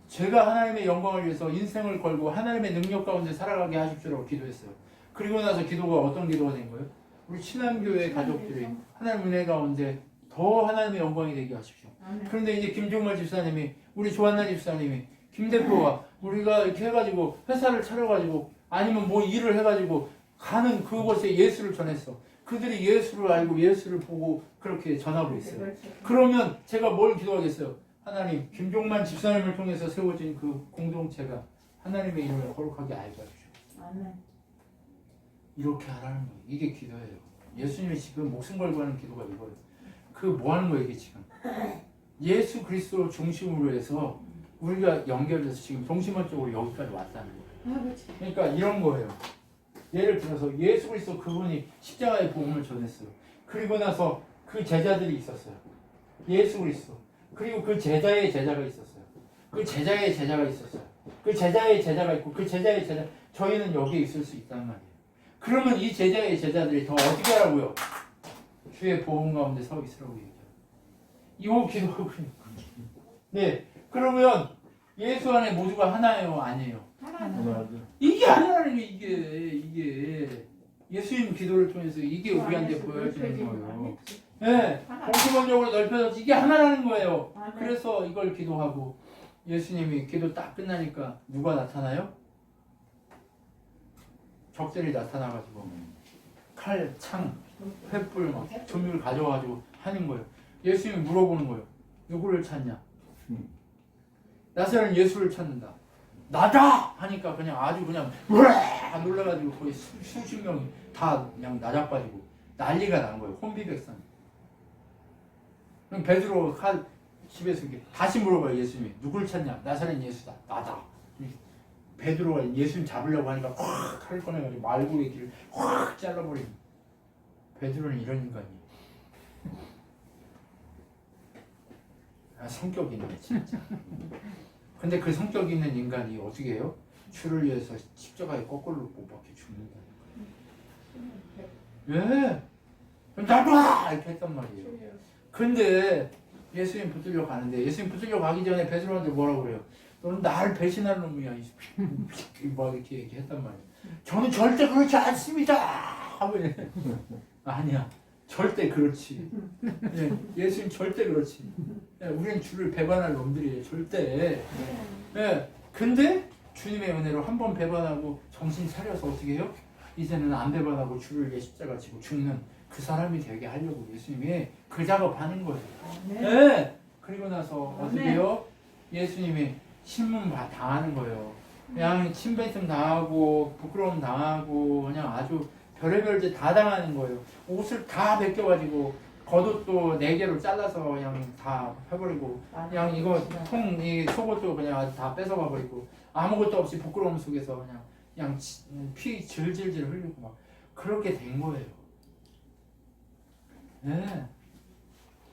제가 하나님의 영광을 위해서 인생을 걸고 하나님의 능력 가운데 살아가게 하십시오라고 기도했어요. 그리고 나서 기도가 어떤 기도가 된 거예요? 우리 신한교회 가족들이 하나님 은혜 가운데 더 하나님의 영광이 되게 하십시오. 그런데 이제 김종만 집사님이 우리 조한나 집사님이 김 대표와 우리가 이렇게 해가지고 회사를 차려가지고 아니면 뭐 일을 해가지고 가는 그곳에 예수를 전했어. 그들이 예수를 알고 예수를 보고 그렇게 전하고 있어요. 그러면 제가 뭘 기도하겠어요? 하나님 김종만 집사님을 통해서 세워진 그 공동체가 하나님의 이름을 거룩하게 알게 하십시오. 아멘. 이렇게 하라는 거예요. 이게 기도예요. 예수님이 지금 목숨 걸고 하는 기도가 이거예요. 그 뭐 하는 거예요 이게 지금? 예수 그리스도 중심으로 해서 우리가 연결돼서 지금 동심원적으로 여기까지 왔다는 거예요. 그러니까 이런 거예요. 예를 들어서 예수 그리스도 그분이 십자가의 복음을 전했어요. 그리고 나서 그 제자들이 있었어요. 예수 그리스도. 그리고 그 제자의 제자가 있었어요. 그 제자의 제자가 있었어요. 그 제자의 제자가 있고 그 제자의 제자 저희는 여기에 있을 수 있단 말이에요. 그러면 이 제자의 제자들이 더 어떻게 하라고요? 주의 복음 가운데 서 있으라고 얘기해요. 이거 기도하고 있는 거예요. 네. 그러면 예수 안에 모두가 하나예요? 아니에요? 이게 하나라는 게 이게 예수님 기도를 통해서 이게 우리한테 보여지는 거예요. 네. 공기본적으로 넓혀서 이게 하나라는 거예요. 그래서 이걸 기도하고 예수님이 기도 딱 끝나니까 누가 나타나요? 적들이 나타나가지고 칼, 창, 횃불 막 조미를 가져와가지고 하는 거예요. 예수님이 물어보는 거예요. 누구를 찾냐? 나사로는 예수를 찾는다. 나다! 하니까 그냥 아주 그냥 으아! 놀라가지고 거의 수십 명이 다 그냥 나자빠지고 난리가 난 거예요. 혼비백산. 그럼 베드로 집에서 이렇게 다시 물어봐요. 예수님이 누굴 찾냐? 나사로는 예수다. 나다. 베드로가 예수님 잡으려고 하니까 확 칼을 꺼내가지고 말고의 길을 확 잘라버리는. 베드로는 이런 인간이에요. 성격이 있네 진짜. 근데 그 성격이 있는 인간이 어떻게 해요? 주를 위해서 십자가에 거꾸로 못 박혀 죽는다. 왜? 나도 와! 이렇게 했단 말이에요. 근데 예수님 붙들려 가는데 예수님 붙들려 가기 전에 베드로한테 뭐라고 그래요? 너는 나를 배신할 놈이야. 막 이렇게 얘기했단 말이에요. 저는 절대 그렇지 않습니다. 하고 아니야. 절대 그렇지. 예수님 절대 그렇지. 우리는 주를 배반할 놈들이에요. 절대. 근데 주님의 은혜로 한 번 배반하고 정신 차려서 어떻게 해요? 이제는 안 배반하고 주를 위해 십자가 지고 죽는 그 사람이 되게 하려고 예수님이 그 작업하는 거예요. 네. 그리고 나서 어떻게 해요? 예수님이 신문 당하는 거예요. 그냥 침뱉음 당하고 부끄러움 당하고 그냥 아주 별의별 짓 다 당하는 거예요. 옷을 다 벗겨가지고 겉옷도 4개로 잘라서 그냥 다 해버리고 그냥 이거 이 속옷도 그냥 다 뺏어가 버리고 아무것도 없이 부끄러움 속에서 그냥 피 질질질 흘리고 막 그렇게 된 거예요. 네.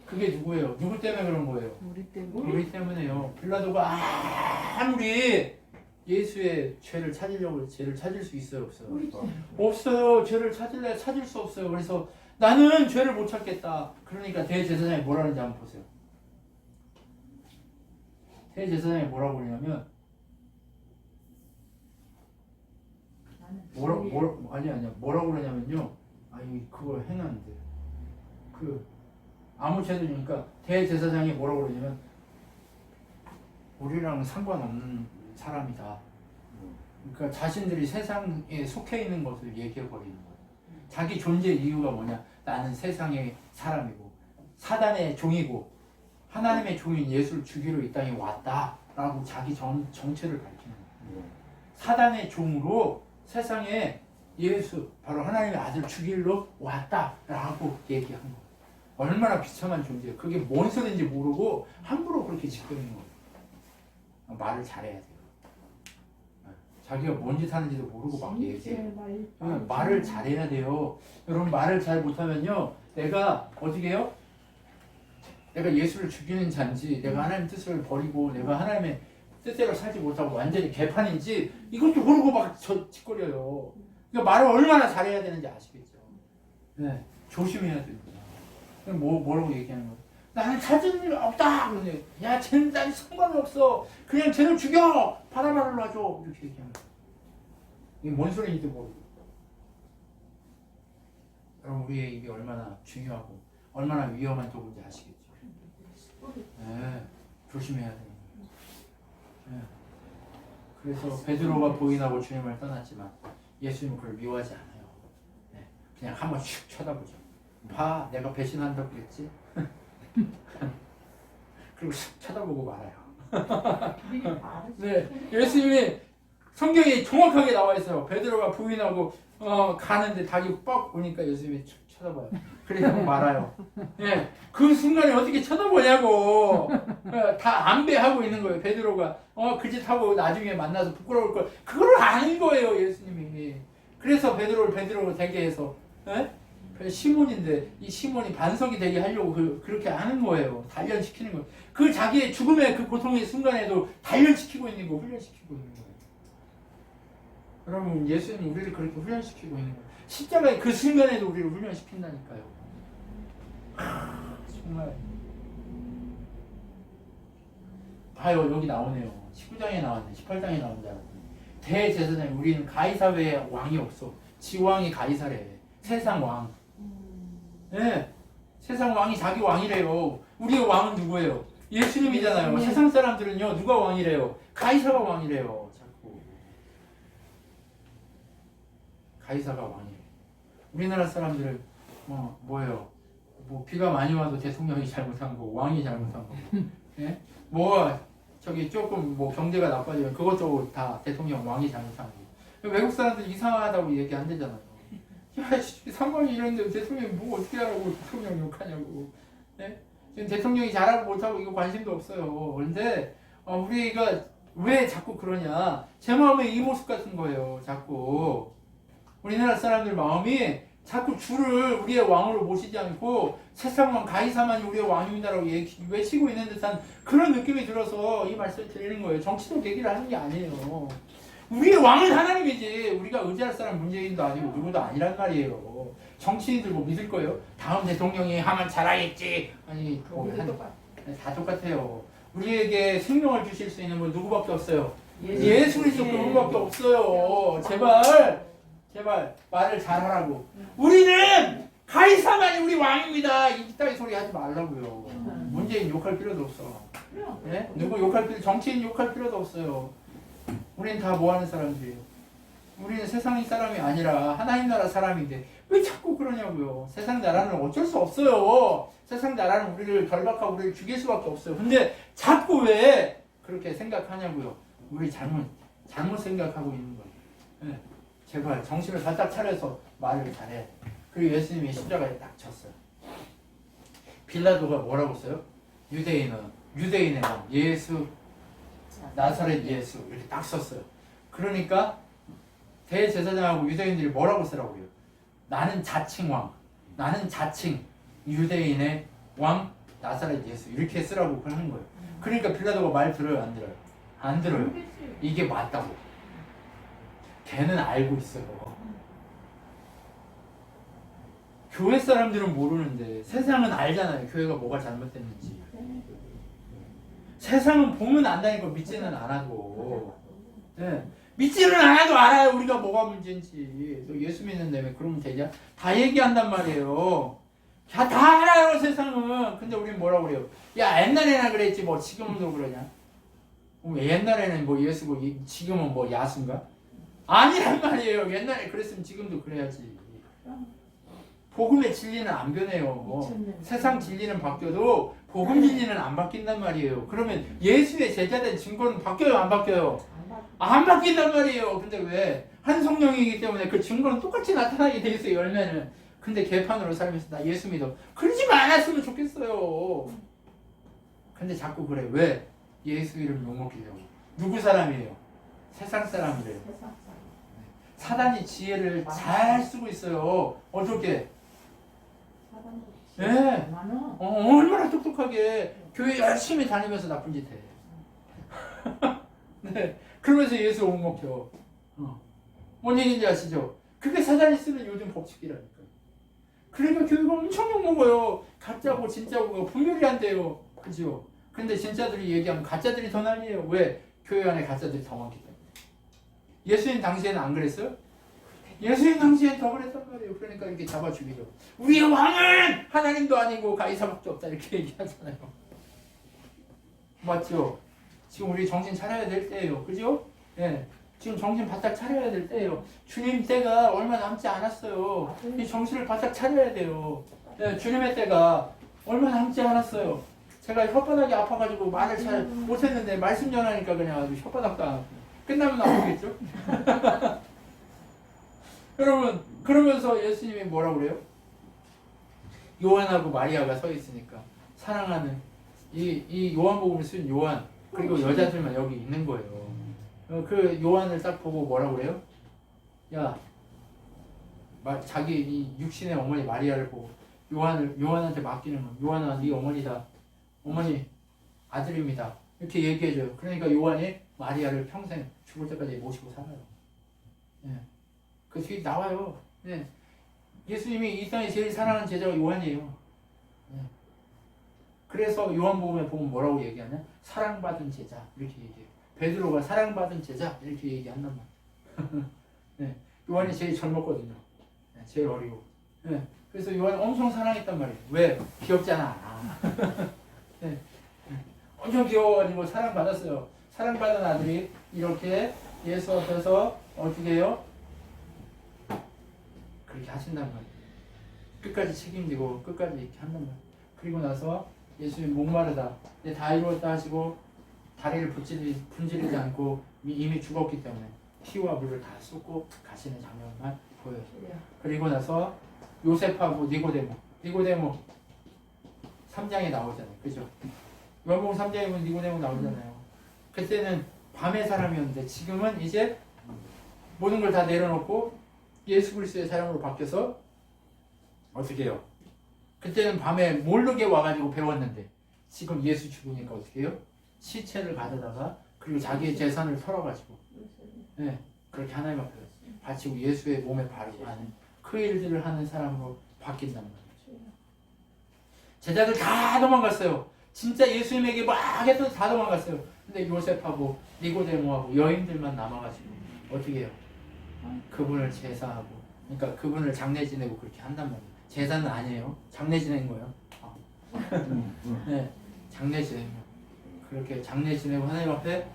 그게 누구예요? 누구 때문에 그런 거예요? 우리 때문에요. 빌라도가 아무리 예수의 죄를 찾으려고 죄를 찾을 수 있어요, 없어요? 없어요. 죄를 찾을 수 없어요. 그래서 나는 죄를 못 찾겠다. 그러니까 대제사장이 뭐라는지 한번 보세요. 대제사장이 뭐라고 그러냐면 뭐라고 그러냐면요. 아니 그걸 해놨는데 아무 죄도니까 대제사장이 뭐라고 그러냐면 우리랑 상관없는 사람이다. 그러니까 자신들이 세상에 속해 있는 것을 얘기해 버리는 거예요. 자기 존재 이유가 뭐냐? 나는 세상의 사람이고 사단의 종이고 하나님의 종인 예수를 죽이러 이 땅에 왔다라고 자기 정체를 밝히는 거예요. 사단의 종으로 세상에 예수 바로 하나님의 아들 죽이러 왔다라고 얘기한 거예요. 얼마나 비참한 존재예요. 그게 뭔 소리인지 모르고 함부로 그렇게 짓거리는 거예요. 말을 잘해야 돼요. 자기가 뭔 짓 하는지도 모르고 막 얘기해요. 말을 잘해야 돼요. 여러분 말을 잘 못하면요. 내가 어떻게 해요? 내가 예수를 죽이는 자인지 내가 하나님의 뜻을 버리고 내가 하나님의 뜻대로 살지 못하고 완전히 개판인지 이것도 모르고 막 짓거려요. 그러니까 말을 얼마나 잘해야 되는지 아시겠죠? 네, 조심해야 됩니다. 뭐라고 얘기하는 거예요? 나는 찾은 일 없다. 그러네. 야, 쟤는 나랑 상관이 없어. 그냥 쟤를 죽여. 바라바를 놔줘. 이렇게 얘기하는 거예요. 이게 뭔 소리인지도 모르고. 여러분 우리의 입이 얼마나 중요하고 얼마나 위험한 도구인지 아시겠죠? 네, 조심해야 돼요. 네. 그래서 베드로가 부인하고 주님을 떠났지만 예수님은 그걸 미워하지 않아요. 네, 그냥 한번 슉 쳐다보죠. 봐, 내가 배신한다고 그랬지? 그리고 슉 쳐다보고 말아요. 네, 예수님이 성경에 정확하게 나와 있어요. 베드로가 부인하고 가는데 닭이 뻑 오니까 예수님이 쳐다봐요. 그래서 말아요. 예, 그 순간에 어떻게 쳐다보냐고. 다 안배하고 있는 거예요. 베드로가 그 짓 하고 나중에 만나서 부끄러울 걸 그걸 아는 거예요. 예수님이. 그래서 베드로를 되게 해서 시몬인데 이 시몬이 반석이 되게 하려고 그렇게 하는 거예요. 단련시키는 거예요. 그 자기의 죽음의 그 고통의 순간에도 단련시키고 있는 거, 훈련시키고 있는 거예요. 여러분 예수님은 우리를 그렇게 훈련시키고 있는 거예요. 십자가의 그 순간에도 우리를 훈련시킨다니까요. 정말 봐요. 여기 나오네요. 19장에 나왔네. 18장에 나온 줄 알았더니 대제사장이 우리는 가이사회에 왕이 없어. 지왕이 가이사래. 세상 왕. 네. 세상 왕이 자기 왕이래요. 우리의 왕은 누구예요? 예수님이잖아요. 세상 사람들은요 누가 왕이래요? 가이사가 왕이래요. 자꾸 가이사가 왕이에요. 우리나라 사람들은 뭐예요? 비가 많이 와도 대통령이 잘못한 거고 왕이 잘못한 거고. 예? 저기 조금 경제가 나빠지면 그것도 다 대통령 왕이 잘못한 거고. 외국 사람들 이상하다고 얘기 안 되잖아요. 야, 상황이 이런데 대통령이 뭐 어떻게 하라고 대통령 욕하냐고. 예? 지금 대통령이 잘하고 못하고 이거 관심도 없어요. 그런데 우리가 왜 자꾸 그러냐? 제 마음에 이 모습 같은 거예요. 자꾸 우리나라 사람들 마음이 자꾸 주를 우리의 왕으로 모시지 않고 세상 왕 가이사만이 우리의 왕입니다라고 외치고 있는 듯한 그런 느낌이 들어서 이 말씀을 드리는 거예요. 정치적 얘기를 하는 게 아니에요. 우리의 왕은 하나님이지 우리가 의지할 사람 문재인도 아니고 누구도 아니란 말이에요. 정치인들 뭐 믿을 거예요? 다음 대통령이 하면 잘하겠지. 아니 다 똑같아요. 우리에게 생명을 주실 수 있는 분 누구밖에 없어요? 예수 그리스도 그분밖에 없어요. 제발 말을 잘하라고. 우리는 가이사만이 우리 왕입니다. 이따위 소리 하지 말라고요. 문재인 욕할 필요도 없어. 네? 누구 욕할 필요, 정치인 욕할 필요도 없어요. 우리는 다 뭐하는 사람들이에요. 우리는 세상 사람이 아니라 하나님 나라 사람인데 왜 자꾸 그러냐고요. 세상 나라는 어쩔 수 없어요. 세상 나라는 우리를 결박하고 우리를 죽일 수밖에 없어요. 근데 자꾸 왜 그렇게 생각하냐고요. 우리 잘못 생각하고 있는 거예요. 네. 제발 정신을 바짝 차려서 말을 잘해. 그리고 예수님이 십자가에 딱 쳤어요. 빌라도가 뭐라고 써요? 유대인의 왕 예수 나사렛 예수 이렇게 딱 썼어요. 그러니까 대제사장하고 유대인들이 뭐라고 쓰라고 해요? 나는 자칭 왕, 나는 자칭 유대인의 왕 나사렛 예수 이렇게 쓰라고 하는 거예요. 그러니까 빌라도가 말 들어요, 안 들어요? 안 들어요. 이게 맞다고. 걔는 알고 있어요. 교회 사람들은 모르는데 세상은 알잖아요. 교회가 뭐가 잘못됐는지. 세상은 보면 안다니까 믿지는 않아도. 네. 믿지는 않아도 알아요. 우리가 뭐가 문제인지. 또 예수 믿는다며 그러면 되냐? 다 얘기한단 말이에요. 다 알아요 세상은. 근데 우리는 뭐라고 그래요? 야 옛날에나 그랬지 뭐 지금도 그러냐? 옛날에는 뭐 예수고 지금은 뭐 야수인가? 아니란 말이에요. 옛날에 그랬으면 지금도 그래야지. 복음의 진리는 안 변해요. 세상 진리는 바뀌어도 복음 진리는 안 바뀐단 말이에요. 그러면 예수의 제자된 증거는 바뀌어요? 안 바뀌어요? 안 바뀐단 말이에요. 근데 왜? 한 성령이기 때문에 그 증거는 똑같이 나타나게 돼 있어요. 열매는. 근데 개판으로 살면서 나 예수 믿어. 그러지 말았으면 좋겠어요. 근데 자꾸 그래. 왜? 예수 이름 욕먹히려고. 누구 사람이에요? 세상 사람이래요. 사단이 지혜를 잘 쓰고 있어요. 어떻게? 네. 얼마나 똑똑하게 교회 열심히 다니면서 나쁜 짓 해. 네. 그러면서 예수 욕먹혀. 뭔 얘기인지 아시죠? 그게 사단이 쓰는 요즘 법칙이라니까. 그러니까 교회가 엄청 욕먹어요. 가짜고 진짜고 분별이 안 돼요. 그죠? 근데 진짜들이 얘기하면 가짜들이 더 난리예요. 왜? 교회 안에 가짜들이 더 많기 때문에. 예수님 당시에는 안 그랬어요? 예수님 당시엔 더 그랬단 말이에요. 그러니까 이렇게 잡아 죽이죠. 우리의 왕은 하나님도 아니고 가이사밖에 없다 이렇게 얘기하잖아요. 맞죠? 지금 우리 정신 차려야 될 때예요. 그죠? 예. 지금 정신 바짝 차려야 될 때예요. 주님 때가 얼마 남지 않았어요. 이 정신을 바짝 차려야 돼요. 예, 주님의 때가 얼마 남지 않았어요. 제가 혓바닥이 아파가지고 말을 잘 못했는데 말씀 전하니까 그냥 아주 혓바닥도 안 아프고 끝나면 아프겠죠? 여러분 그러면서 예수님이 뭐라고 그래요? 요한하고 마리아가 서 있으니까 사랑하는 이 요한복음을 쓴 요한 그리고 여자들만 여기 있는 거예요. 그 요한을 딱 보고 뭐라고 그래요? 야 자기 이 육신의 어머니 마리아를 보고 요한한테 맡기는 거. 요한아 네 어머니다. 어머니 아들입니다. 이렇게 얘기해줘요. 그러니까 요한이 마리아를 평생 죽을 때까지 모시고 살아요. 예. 그 뒤에 나와요. 예. 예수님이 이 땅에 제일 사랑하는 제자가 요한이에요. 예. 그래서 요한복음에 보면 뭐라고 얘기하냐? 사랑받은 제자 이렇게 얘기해요. 베드로가 사랑받은 제자 이렇게 얘기한단 말이에요. 예. 요한이 제일 젊었거든요. 예. 제일 어리고. 예. 그래서 요한 엄청 사랑했단 말이에요. 왜? 귀엽잖아. 예. 엄청 귀여워가지고 사랑받았어요. 사랑받은 아들이 이렇게 예수 앞에서 어떻게 해요? 그렇게 하신단 말이에요. 끝까지 책임지고 끝까지 이렇게 한단 말이에요. 그리고 나서 예수님 목마르다. 이제 다 이루었다 하시고 다리를 분지르지 않고 이미 죽었기 때문에 피와 물을 다 쏟고 가시는 장면만 보여요. 그리고 나서 요셉하고 니고데모 3장에 나오잖아요. 그죠? 요한복음 3장에 보면 니고데모 나오잖아요. 그때는 밤의 사람이었는데 지금은 이제 모든 걸 다 내려놓고 예수 그리스도의 사람으로 바뀌어서 어떻게 해요? 그때는 밤에 모르게 와가지고 배웠는데 지금 예수 죽으니까 어떻게 해요? 시체를 가져다가 그리고 자기의 재산을 털어가지고 네, 그렇게 하나님 앞에 바치고 예수의 몸에 바르고 하는 그 일들을 하는 사람으로 바뀐단 말이에요. 제자들 다 도망갔어요. 진짜 예수님에게 막 해도 다 도망갔어요. 근데 요셉하고 니고데모하고 여인들만 남아가지고 어떻게 해요? 그분을 제사하고 그러니까 그분을 장례 지내고 그렇게 한단 말이에요. 제사는 아니에요. 장례 지낸 거예요. 네, 장례 지내고 그렇게 장례 지내고 하나님 앞에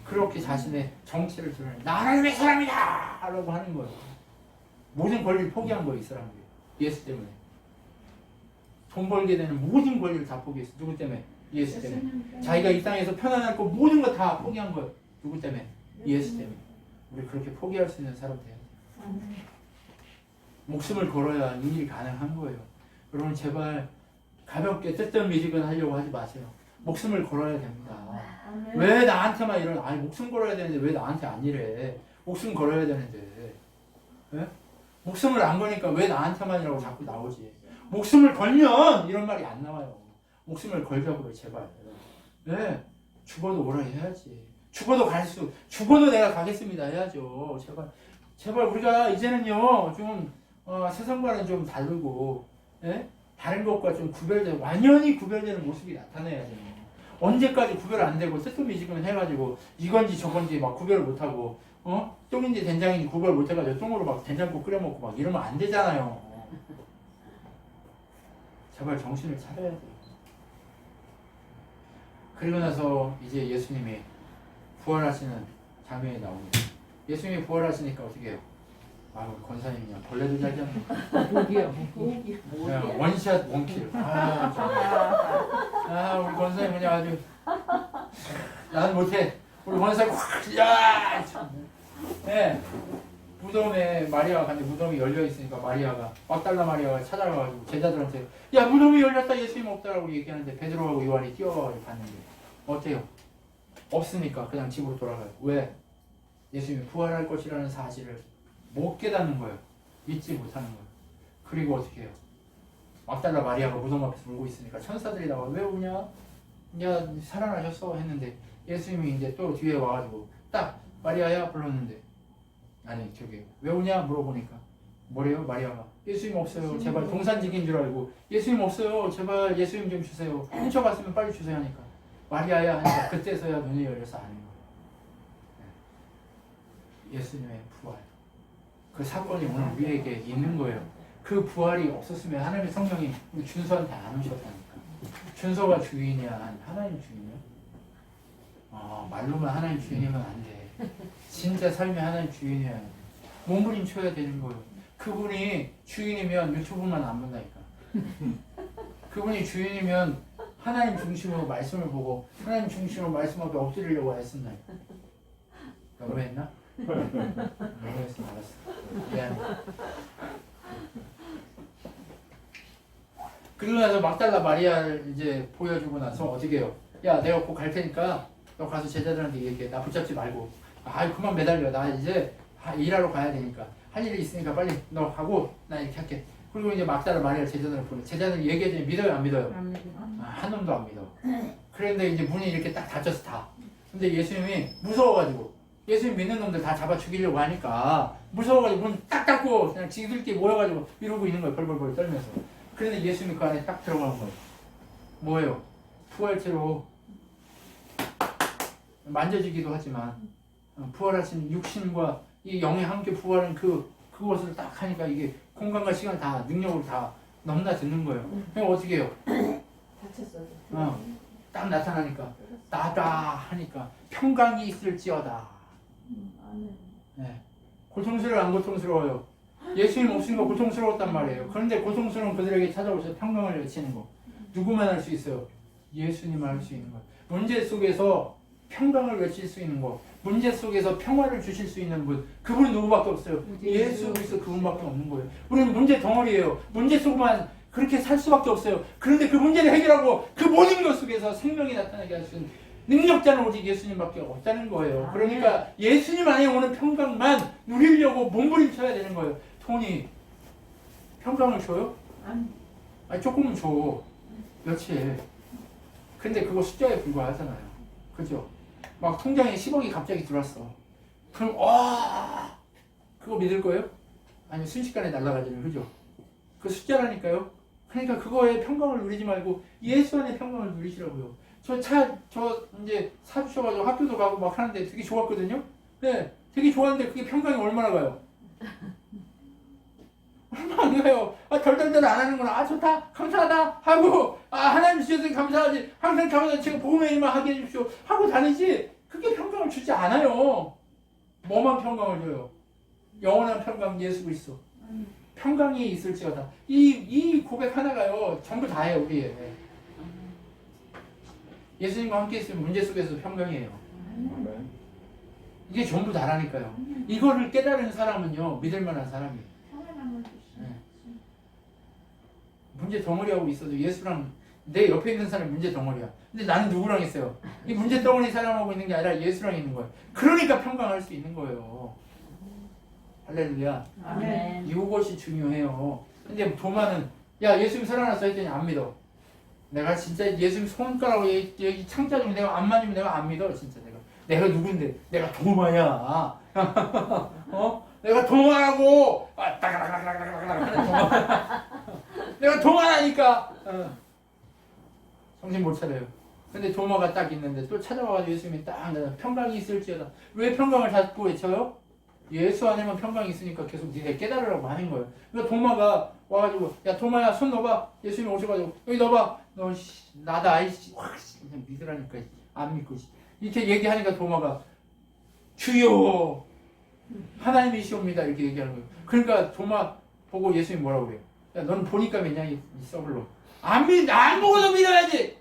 그렇게 자신의 정체를 드러내 나를 위해 사람이다! 라고 하는 거예요. 모든 권리를 포기한 거예요. 이 사람들이. 예수 때문에. 돈 벌게 되는 모든 권리를 다 포기했어. 누구 때문에? 예수 때문에. 자기가 이 땅에서 편안할 거 모든 거 다 포기한 거예요. 누구 때문에? 예수 때문에. 우리 그렇게 포기할 수 있는 사람 돼요. 목숨을 걸어야 이 일이 가능한 거예요. 여러분 제발 가볍게 뜨뜻미지근 하려고 하지 마세요. 목숨을 걸어야 됩니다. 왜 나한테만 이런 아니 목숨 걸어야 되는데 왜 나한테 안 이래? 목숨 걸어야 되는데 네? 목숨을 안 거니까 왜 나한테만이라고 자꾸 나오지? 목숨을 걸면 이런 말이 안 나와요. 목숨을 걸자고요 제발. 네 죽어도 오라 해야지. 죽어도 내가 가겠습니다 해야죠. 제발 우리가 이제는요 좀 세상과는 좀 다르고 예? 다른 것과 좀 구별되고 완전히 구별되는 모습이 나타나야 돼요. 언제까지 구별 안 되고 뜨뜻미지근 해가지고 이건지 저건지 막 구별을 못하고 똥인지 된장인지 구별 못해가지고 똥으로 막 된장국 끓여 먹고 막 이러면 안 되잖아요. 제발 정신을 차려야 돼요. 그리고 나서 이제 예수님이 부활하시는 장면이 나옵니다. 예수님이 부활하시니까 어떻게 해요? 아, 권사님이 그냥 벌레도 잘 잡는 목이요. 그냥 원샷 원킬. 우리 권사님 그냥 아주 난 못해. 우리 권사님 야! 네. 무덤에 마리아가 갔는데 무덤이 열려 있으니까 마리아가 막달라 마리아가 찾아가가지고 제자들한테 야 무덤이 열렸다 예수님 없다라고 얘기하는데 베드로하고 요한이 뛰어가가지고 봤는데 어때요? 없으니까 그냥 집으로 돌아가요. 왜? 예수님이 부활할 것이라는 사실을 못 깨닫는 거예요. 믿지 못하는 거예요. 그리고 어떻게 해요? 막달라 마리아가 무덤 앞에서 울고 있으니까 천사들이 나와 왜 우냐? 야 살아나셨어 했는데 예수님이 이제 또 뒤에 와가지고 딱 마리아야 불렀는데 아니 저기 왜 우냐 물어보니까 뭐래요 마리아가 예수님 없어요 제발 동산직인 줄 알고 예수님 없어요 제발 예수님 좀 주세요 훔쳐갔으면 빨리 주세요 하니까 마리아야 하니까 그때서야 눈이 열려서 아는 거예요. 예수님의 부활 그 사건이 오늘 우리에게 있는 거예요. 그 부활이 없었으면 하나님의 성령이 우리 준서한테 안 오셨다니까. 준서가 주인이야 하나님 주인이야? 말로만 하나님 주인이면 안 돼. 진짜 삶의 하나님 주인이어야 돼. 몸부림쳐야 되는 거예요. 그분이 주인이면 유튜브만 안 본다니까. 그분이 주인이면 하나님 중심으로 말씀을 보고 하나님 중심으로 말씀 앞에 엎드리려고 했습니다니까. 너무했나? 너무했어. 알았어. 미안해. 그러고 나서 막달라 마리아를 이제 보여주고 나서 어떻게 해요? 야 내가 곧 갈 테니까 너 가서 제자들한테 얘기해. 나 붙잡지 말고. 그만 매달려. 나 이제 일하러 가야 되니까. 할 일이 있으니까 빨리 너 가고 나 이렇게 할게. 그리고 이제 막달라 마리아 제자들을 보내. 제자들 얘기해주니 믿어요 안 믿어요? 안 믿어. 한 놈도 안 믿어. 그런데 이제 문이 이렇게 딱 닫혀서 다. 근데 예수님이 무서워가지고 예수님 믿는 놈들 다 잡아 죽이려고 하니까 무서워가지고 문 딱 닫고 그냥 지들끼리 모여가지고 이러고 있는 거예요. 벌벌벌 떨면서. 그런데 예수님이 그 안에 딱 들어간 거예요. 뭐예요? 부활체로 만져지기도 하지만 부활하신 육신과 이 영의 함께 부활한 그것을 딱 하니까 이게 공간과 시간 다 능력으로 다 넘나드는 거예요. 그럼 어떻게 해요? 다쳤어요. 딱 나타나니까 나다 하니까 평강이 있을지어다. 네. 고통스러워 안 고통스러워요? 예수님 없으니까 고통스러웠단 말이에요. 그런데 고통스러운 그들에게 찾아오셔서 평강을 외치는 거 누구만 할 수 있어요? 예수님만 할 수 있는 거. 문제 속에서 평강을 외칠 수 있는 거, 문제 속에서 평화를 주실 수 있는 분, 그분은 누구밖에 없어요. 예수 그리스도 그분밖에 없는 거예요. 우리는 문제 덩어리예요. 문제 속만 그렇게 살 수밖에 없어요. 그런데 그 문제를 해결하고 그 모든 것 속에서 생명이 나타나게 할 수 있는 능력자는 오직 예수님밖에 없다는 거예요. 그러니까 예수님 안에 오는 평강만 누리려고 몸부림쳐야 되는 거예요. 돈이 평강을 줘요? 아니, 아니 조금은 줘. 며칠. 근데 그거 숫자에 불과하잖아요. 그죠? 막 통장에 10억이 갑자기 들어왔어. 그럼 그거 믿을 거예요? 아니 순식간에 날아가지는 그죠? 그 숫자라니까요. 그러니까 그거에 평강을 누리지 말고 예수 안에 평강을 누리시라고요. 저 이제 사주셔가지고 학교도 가고 막 하는데 되게 좋았거든요. 네, 되게 좋았는데 그게 평강이 얼마나 가요? 얼마 안 가요. 덜덜덜 안 하는구나. 좋다. 감사하다. 하고, 하나님 주셔서 감사하지. 항상 감사하지. 제가 복음의 일만 하게 해주십시오. 하고 다니지. 그게 평강을 주지 않아요. 뭐만 평강을 줘요? 영원한 평강 예수 그리스도. 평강이 있을지어다. 이 고백 하나가요. 전부 다예요, 우리의. 예수님과 함께 있으면 문제 속에서 평강이에요. 이게 전부 다라니까요. 이거를 깨달은 사람은요, 믿을 만한 사람이에요. 문제 덩어리하고 있어도 예수랑 내 옆에 있는 사람이 문제 덩어리야. 근데 나는 누구랑 있어요? 이 문제 덩어리 사람하고 있는 게 아니라 예수랑 있는 거예요. 그러니까 평강할 수 있는 거예요. 할렐루야. 아멘. 이것이 중요해요. 근데 도마는 야 예수님 살아났어 했더니 안 믿어. 내가 진짜 예수님 손가락으로 여기 창자 중에 내가 안 맞으면 내가 안 믿어. 진짜 내가 누군데? 내가 도마야. 내가 도마라고. 따가락락락락락 하는 도마. 내가 도마라니까. 정신 못 차려요. 근데 도마가 딱 있는데 또 찾아와가지고 예수님이 딱 평강이 있을지어다. 왜 평강을 자꾸 외쳐요? 예수 안에만 평강이 있으니까 계속 니네 깨달으라고 하는 거예요. 그러니까 도마가 와가지고 야 도마야 손 넣어봐. 예수님이 오셔가지고 여기 넣어봐. 너 나다 아이씨 확 그냥 믿으라니까 안 믿고 이렇게 얘기하니까 도마가 주여 하나님이시옵니다 이렇게 얘기하는 거예요. 그러니까 도마 보고 예수님이 뭐라고 그래요? 야 너는 보니까 믿냐 이 썩을로. 안 보고도 믿어야지.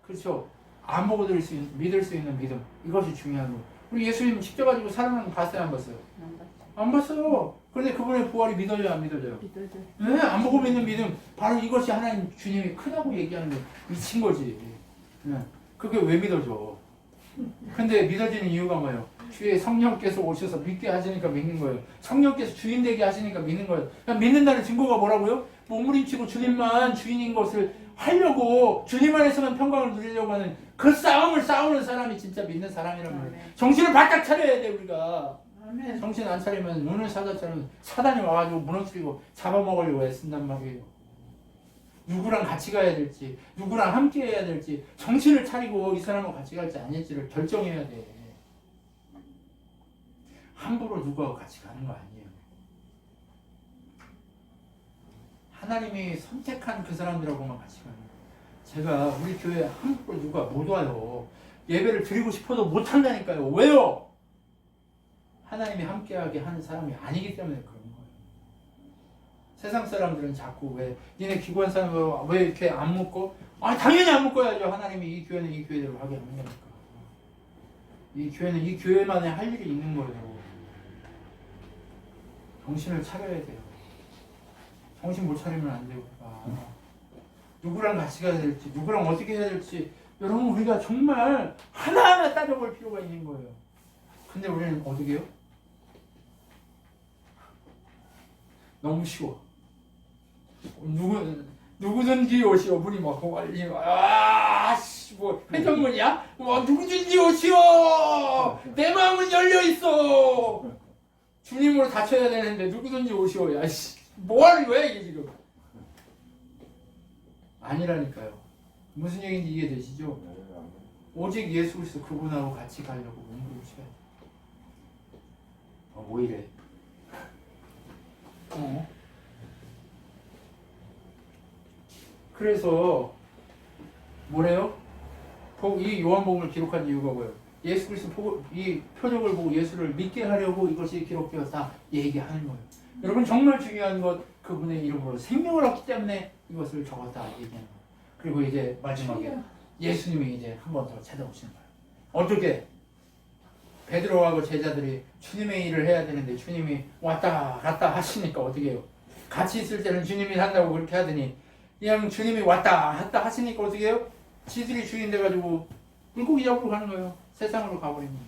그렇죠. 안 보고도 믿을 수 있는 믿음. 이것이 중요한 거예요. 우리 예수님 직접 가지고 살아나는 거 봤어요 안 봤어요? 안 봤어요. 그런데 그분의 부활이 믿어져요 안 믿어져요? 믿어져. 네, 안 보고 믿는 믿음. 바로 이것이 하나님 주님이 크다고 얘기하는 거 미친 거지. 네. 그게 왜 믿어져? 근데 믿어지는 이유가 뭐예요? 주의 성령께서 오셔서 믿게 하시니까 믿는 거예요. 성령께서 주인 되게 하시니까 믿는 거예요. 그냥 믿는다는 증거가 뭐라고요? 몸부림치고 주님만 주인인 것을 하려고 주님 안에서만 평강을 누리려고 하는 그 싸움을 싸우는 사람이 진짜 믿는 사람이란 말이에요. 정신을 바짝 차려야 돼 우리가. 아멘. 정신 안 차리면 눈을 사자처럼 사단이 와가지고 무너뜨리고 잡아먹으려고 애쓴단 말이에요. 누구랑 같이 가야 될지 누구랑 함께 해야 될지 정신을 차리고 이 사람과 같이 갈지 아닐지를 결정해야 돼. 함부로 누구하고 같이 가는 거 아니에요. 하나님이 선택한 그 사람들하고만 같이 가는 거예요. 제가 우리 교회에 함부로 누가 못 와요. 예배를 드리고 싶어도 못 한다니까요. 왜요? 하나님이 함께하게 하는 사람이 아니기 때문에 그런 거예요. 세상 사람들은 자꾸 왜 니네 기구한 사람을 왜 이렇게 안 묶고? 당연히 안 묶어야죠. 하나님이 이 교회는 이 교회대로 하게 하는 거니까. 이 교회는 이 교회만의 할 일이 있는 거예요. 정신을 차려야 돼요. 정신 못 차리면 안 되고. 누구랑 같이 가야 될지 누구랑 어떻게 해야 될지 여러분 우리가 정말 하나하나 따져볼 필요가 있는 거예요. 근데 우리는 어떻게 해요? 너무 쉬워. 누구든지 오시오. 문이 막 열리고 뭐 회전문이야? 누구든지 오시오. 내 마음은 열려 있어. 주님으로 닫혀야 되는데 누구든지 오시오. 뭐 하는 거야 이게 지금? 아니라니까요. 무슨 얘기인지 이해되시죠? 오직 예수 그리스도 그분하고 같이 가려고 몸부림쳐야 돼. 뭐 이래? 그래서 뭐래요? 이 요한복음을 기록한 이유가 뭐예요? 예수 그리스도 이 표적을 보고 예수를 믿게 하려고 이것이 기록되었다 얘기하는 거예요. 여러분 정말 중요한 것 그분의 이름으로 생명을 얻기 때문에 이것을 적었다 얘기하는 거예요. 그리고 이제 마지막에 예수님이 이제 한 번 더 찾아오시는 거예요. 어떻게? 베드로하고 제자들이 주님의 일을 해야 되는데 주님이 왔다 갔다 하시니까 어떻게 해요? 같이 있을 때는 주님이 한다고 그렇게 하더니 그냥 주님이 왔다 갔다 하시니까 어떻게 해요? 지들이 주인 돼가지고 물고기 잡으러 가는 거예요. 세상으로 가버리는 거예요.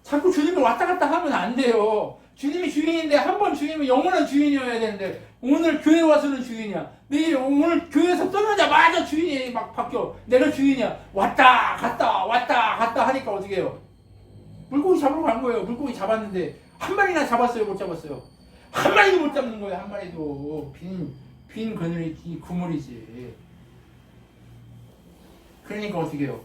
자꾸 주님이 왔다 갔다 하면 안 돼요. 주님이 주인인데 한 번 주님이 영원한 주인이어야 되는데 오늘 교회 와서는 주인이야. 내일 오늘 교회에서 떠나자마자 주인이 막 바뀌어. 내가 주인이야. 왔다 갔다 왔다 갔다 하니까 어떻게 해요? 물고기 잡으러 간 거예요. 물고기 잡았는데 한 마리나 잡았어요? 못 잡았어요? 한 마리도 못 잡는 거예요. 한 마리도. 빈 그늘이 그물이지. 그러니까 어떻게 해요?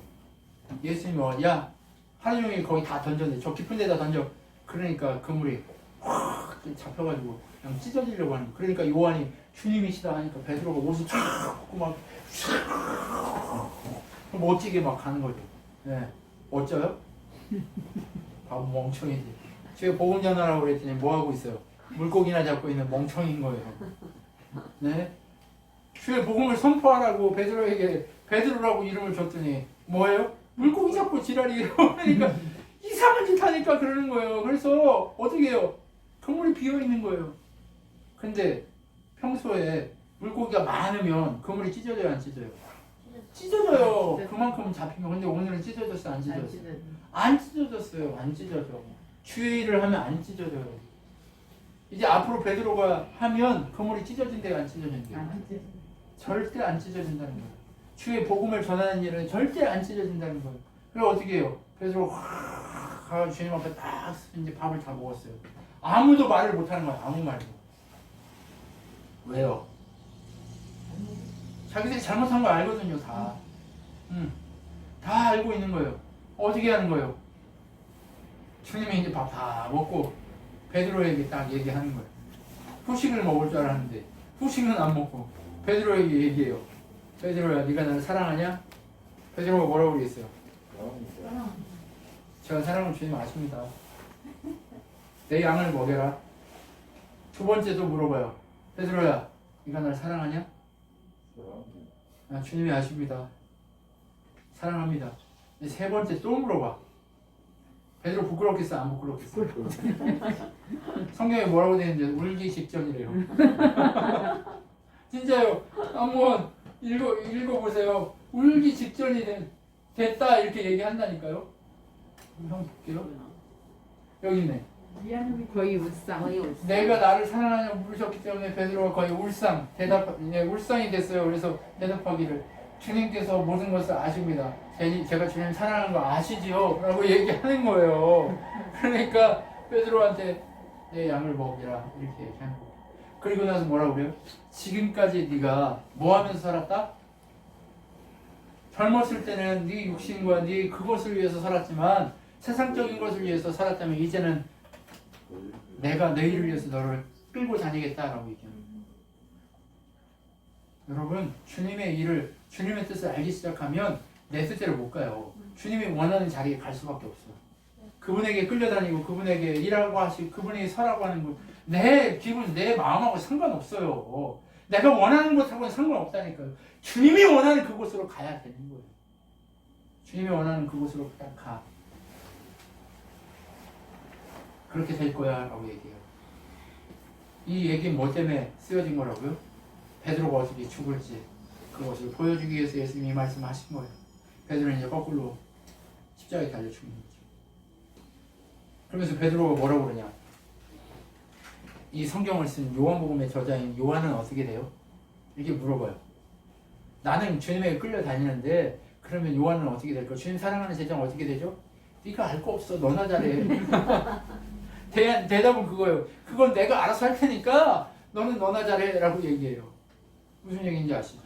예수님이 야 하루 종일 거기 다 던졌네. 저 깊은 데다 던져. 그러니까 그물이 확 잡혀가지고 그냥 찢어지려고 하는 거예요. 그러니까 요한이 주님이시다 하니까 베드로가 옷을 쫙 벗고 막 멋지게 막 가는 거죠. 네. 멋져요? 바보 멍청이지. 제가 복음 전하라고 그랬더니 뭐 하고 있어요? 물고기나 잡고 있는 멍청인 거예요. 네? 주의 복음을 선포하라고 베드로라고 이름을 줬더니 뭐예요? 물고기 잡고 지랄이에요. 그러니까 이상한 짓 하니까 그러는 거예요. 그래서 어떻게 해요? 그물이 비어 있는 거예요. 근데 평소에 물고기가 많으면 그물이 찢어져요, 안 찢어져요? 찢어져요. 그만큼 잡히면. 근데 오늘은 찢어졌어요, 안 찢어졌어요? 안 찢어졌어요. 안 찢어져. 주의 일을 하면 안 찢어져요. 이제 앞으로 베드로가 하면 그물이 찢어진대요, 안 찢어진대요? 절대 안 찢어진다는 거예요. 주의 복음을 전하는 일은 절대 안 찢어진다는 거예요. 그래서 어떻게 해요? 베드로가 확 가서 주님 앞에 딱 이제 밥을 다 먹었어요. 아무도 말을 못하는 거예요. 아무 말도. 왜요? 자기들이 잘못한 거 알거든요, 다. 다 알고 있는 거예요. 어떻게 하는 거예요? 주님이 이제 밥 다 먹고 베드로에게 딱 얘기하는 거예요. 후식을 먹을 줄 알았는데 후식은 안 먹고 베드로에게 얘기해요. 베드로야, 네가 나를 사랑하냐? 베드로가 뭐라고 그랬어요? 제가 사랑하는 주님 아십니다. 내 양을 먹여라. 두 번째도 물어봐요. 베드로야, 네가 나를 사랑하냐? 주님이 아십니다. 사랑합니다. 세 번째 또 물어봐. 베드로 부끄럽겠어? 안 부끄럽겠어? 성경에 뭐라고 되어 있는지 울기 직전이래요. 진짜요. 한번 읽어보세요. 울기 직전이 됐다 이렇게 얘기한다니까요. 한번 볼게요. 여기 있네. 거의 울상. 내가 나를 사랑하냐고 물으셨기 때문에 베드로가 거의 울상이 됐어요. 그래서 대답하기를 주님께서 모든 것을 아십니다. 제가 주님 사랑하는 거 아시지요? 라고 얘기하는 거예요. 그러니까 베드로한테 내 양을 먹이라 이렇게 얘기하는 거예요. 그리고 나서 뭐라고 그래요? 지금까지 네가 뭐 하면서 살았다? 젊었을 때는 네 육신과 네 그것을 위해서 살았지만 세상적인 것을 위해서 살았다면 이제는 내가 너희를 위해서 너를 끌고 다니겠다라고 얘기합니다. 여러분, 주님의 일을, 주님의 뜻을 알기 시작하면 내 뜻대로 못 가요. 주님이 원하는 자리에 갈 수밖에 없어요. 그분에게 끌려다니고 그분에게 일하고 하시고 그분에게 서라고 하는 거 내 기분, 내 마음하고 상관없어요. 내가 원하는 곳하고는 상관없다니까요. 주님이 원하는 그곳으로 가야 되는 거예요. 주님이 원하는 그곳으로 딱 가. 그렇게 될 거야 라고 얘기해요. 이 얘기는 뭐 때문에 쓰여진 거라고요? 베드로가 어떻게 죽을지 그것을 보여주기 위해서 예수님이 말씀하신 거예요. 베드로는 이제 거꾸로 십자가에 달려 죽는 거죠. 그러면서 베드로가 뭐라고 그러냐? 이 성경을 쓴 요한복음의 저자인 요한은 어떻게 돼요? 이렇게 물어봐요. 나는 주님에게 끌려다니는데 그러면 요한은 어떻게 될까? 주님 사랑하는 제자는 어떻게 되죠? 네가 알 거 없어. 너나 잘해. 대답은 그거예요. 그건 내가 알아서 할 테니까 너나 잘해 라고 얘기해요. 무슨 얘기인지 아시죠?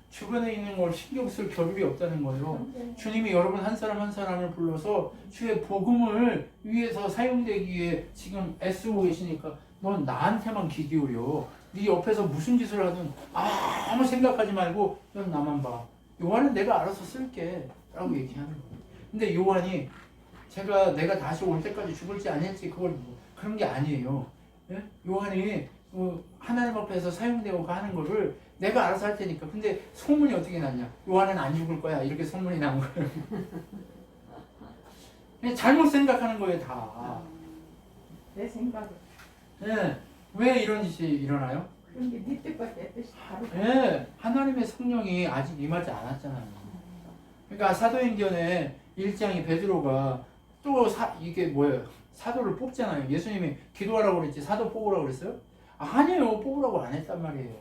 주변에 있는 걸 신경 쓸 겨를이 없다는 거예요. 주님이 여러분 한 사람 한 사람을 불러서 주의 복음을 위해서 사용되기 위해 지금 애쓰고 계시니까 넌 나한테만 귀 기울여. 네 옆에서 무슨 짓을 하든 아무 생각하지 말고 넌 나만 봐. 요한은 내가 알아서 쓸게 라고 얘기하는 거예요. 근데 요한이 내가 다시 올 때까지 죽을지 아닐지 그걸 그런 게 아니에요. 예? 요한이 하나님 앞에서 사용되고 하는 거를 내가 알아서 할 테니까. 근데 소문이 어떻게 났냐? 요한은 안 죽을 거야. 이렇게 소문이 난 거예요. 그냥 잘못 생각하는 거예요, 다. 내 생각은 예. 왜 이런 짓이 일어나요? 그런 게 네 뜻과 내 뜻이 다르다. 예. 하나님의 성령이 아직 임하지 않았잖아요. 그러니까 사도행전에 1장에 베드로가 또 이게 뭐예요? 사도를 뽑잖아요. 예수님이 기도하라고 그랬지 사도 뽑으라고 그랬어요? 아니에요. 뽑으라고 안 했단 말이에요.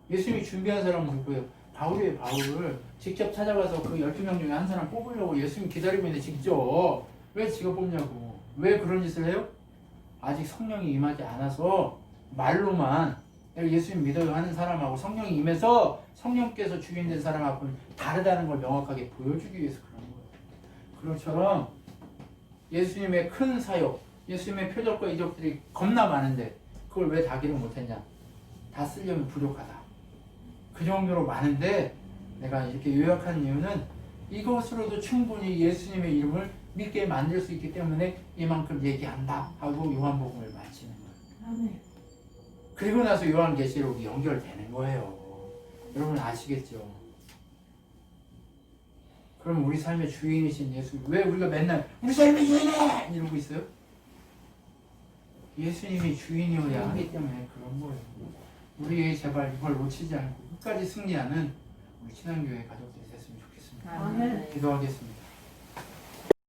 예수님이 준비한 사람은 누구예요? 바울이에요. 바울을 직접 찾아가서 그 12명 중에 한 사람 뽑으려고 예수님 기다리고 있는데 직접 왜 지가 뽑냐고. 왜 그런 짓을 해요? 아직 성령이 임하지 않아서 말로만 내가 예수님 믿어요 하는 사람하고 성령이 임해서 성령께서 주인된 사람하고는 다르다는 걸 명확하게 보여주기 위해서 그런 거예요. 그것처럼 예수님의 큰 사역, 예수님의 표적과 이적들이 겁나 많은데 그걸 왜 다 기록 못했냐? 다 쓰려면 부족하다. 그 정도로 많은데 내가 이렇게 요약한 이유는 이것으로도 충분히 예수님의 이름을 믿게 만들 수 있기 때문에 이만큼 얘기한다 하고 요한복음을 마치는 거예요. 아멘. 그리고 나서 요한계시록이 연결되는 거예요. 여러분 아시겠죠? 그럼 우리 삶의 주인이신 예수, 왜 우리가 맨날 우리 삶의 주인이야! 이러고 있어요? 예수님이 주인이어야 하기 때문에 그런 거예요. 우리 제발 이걸 놓치지 않고 끝까지 승리하는 우리 친환교회 가족들이 됐으면 좋겠습니다. 아멘. 기도하겠습니다.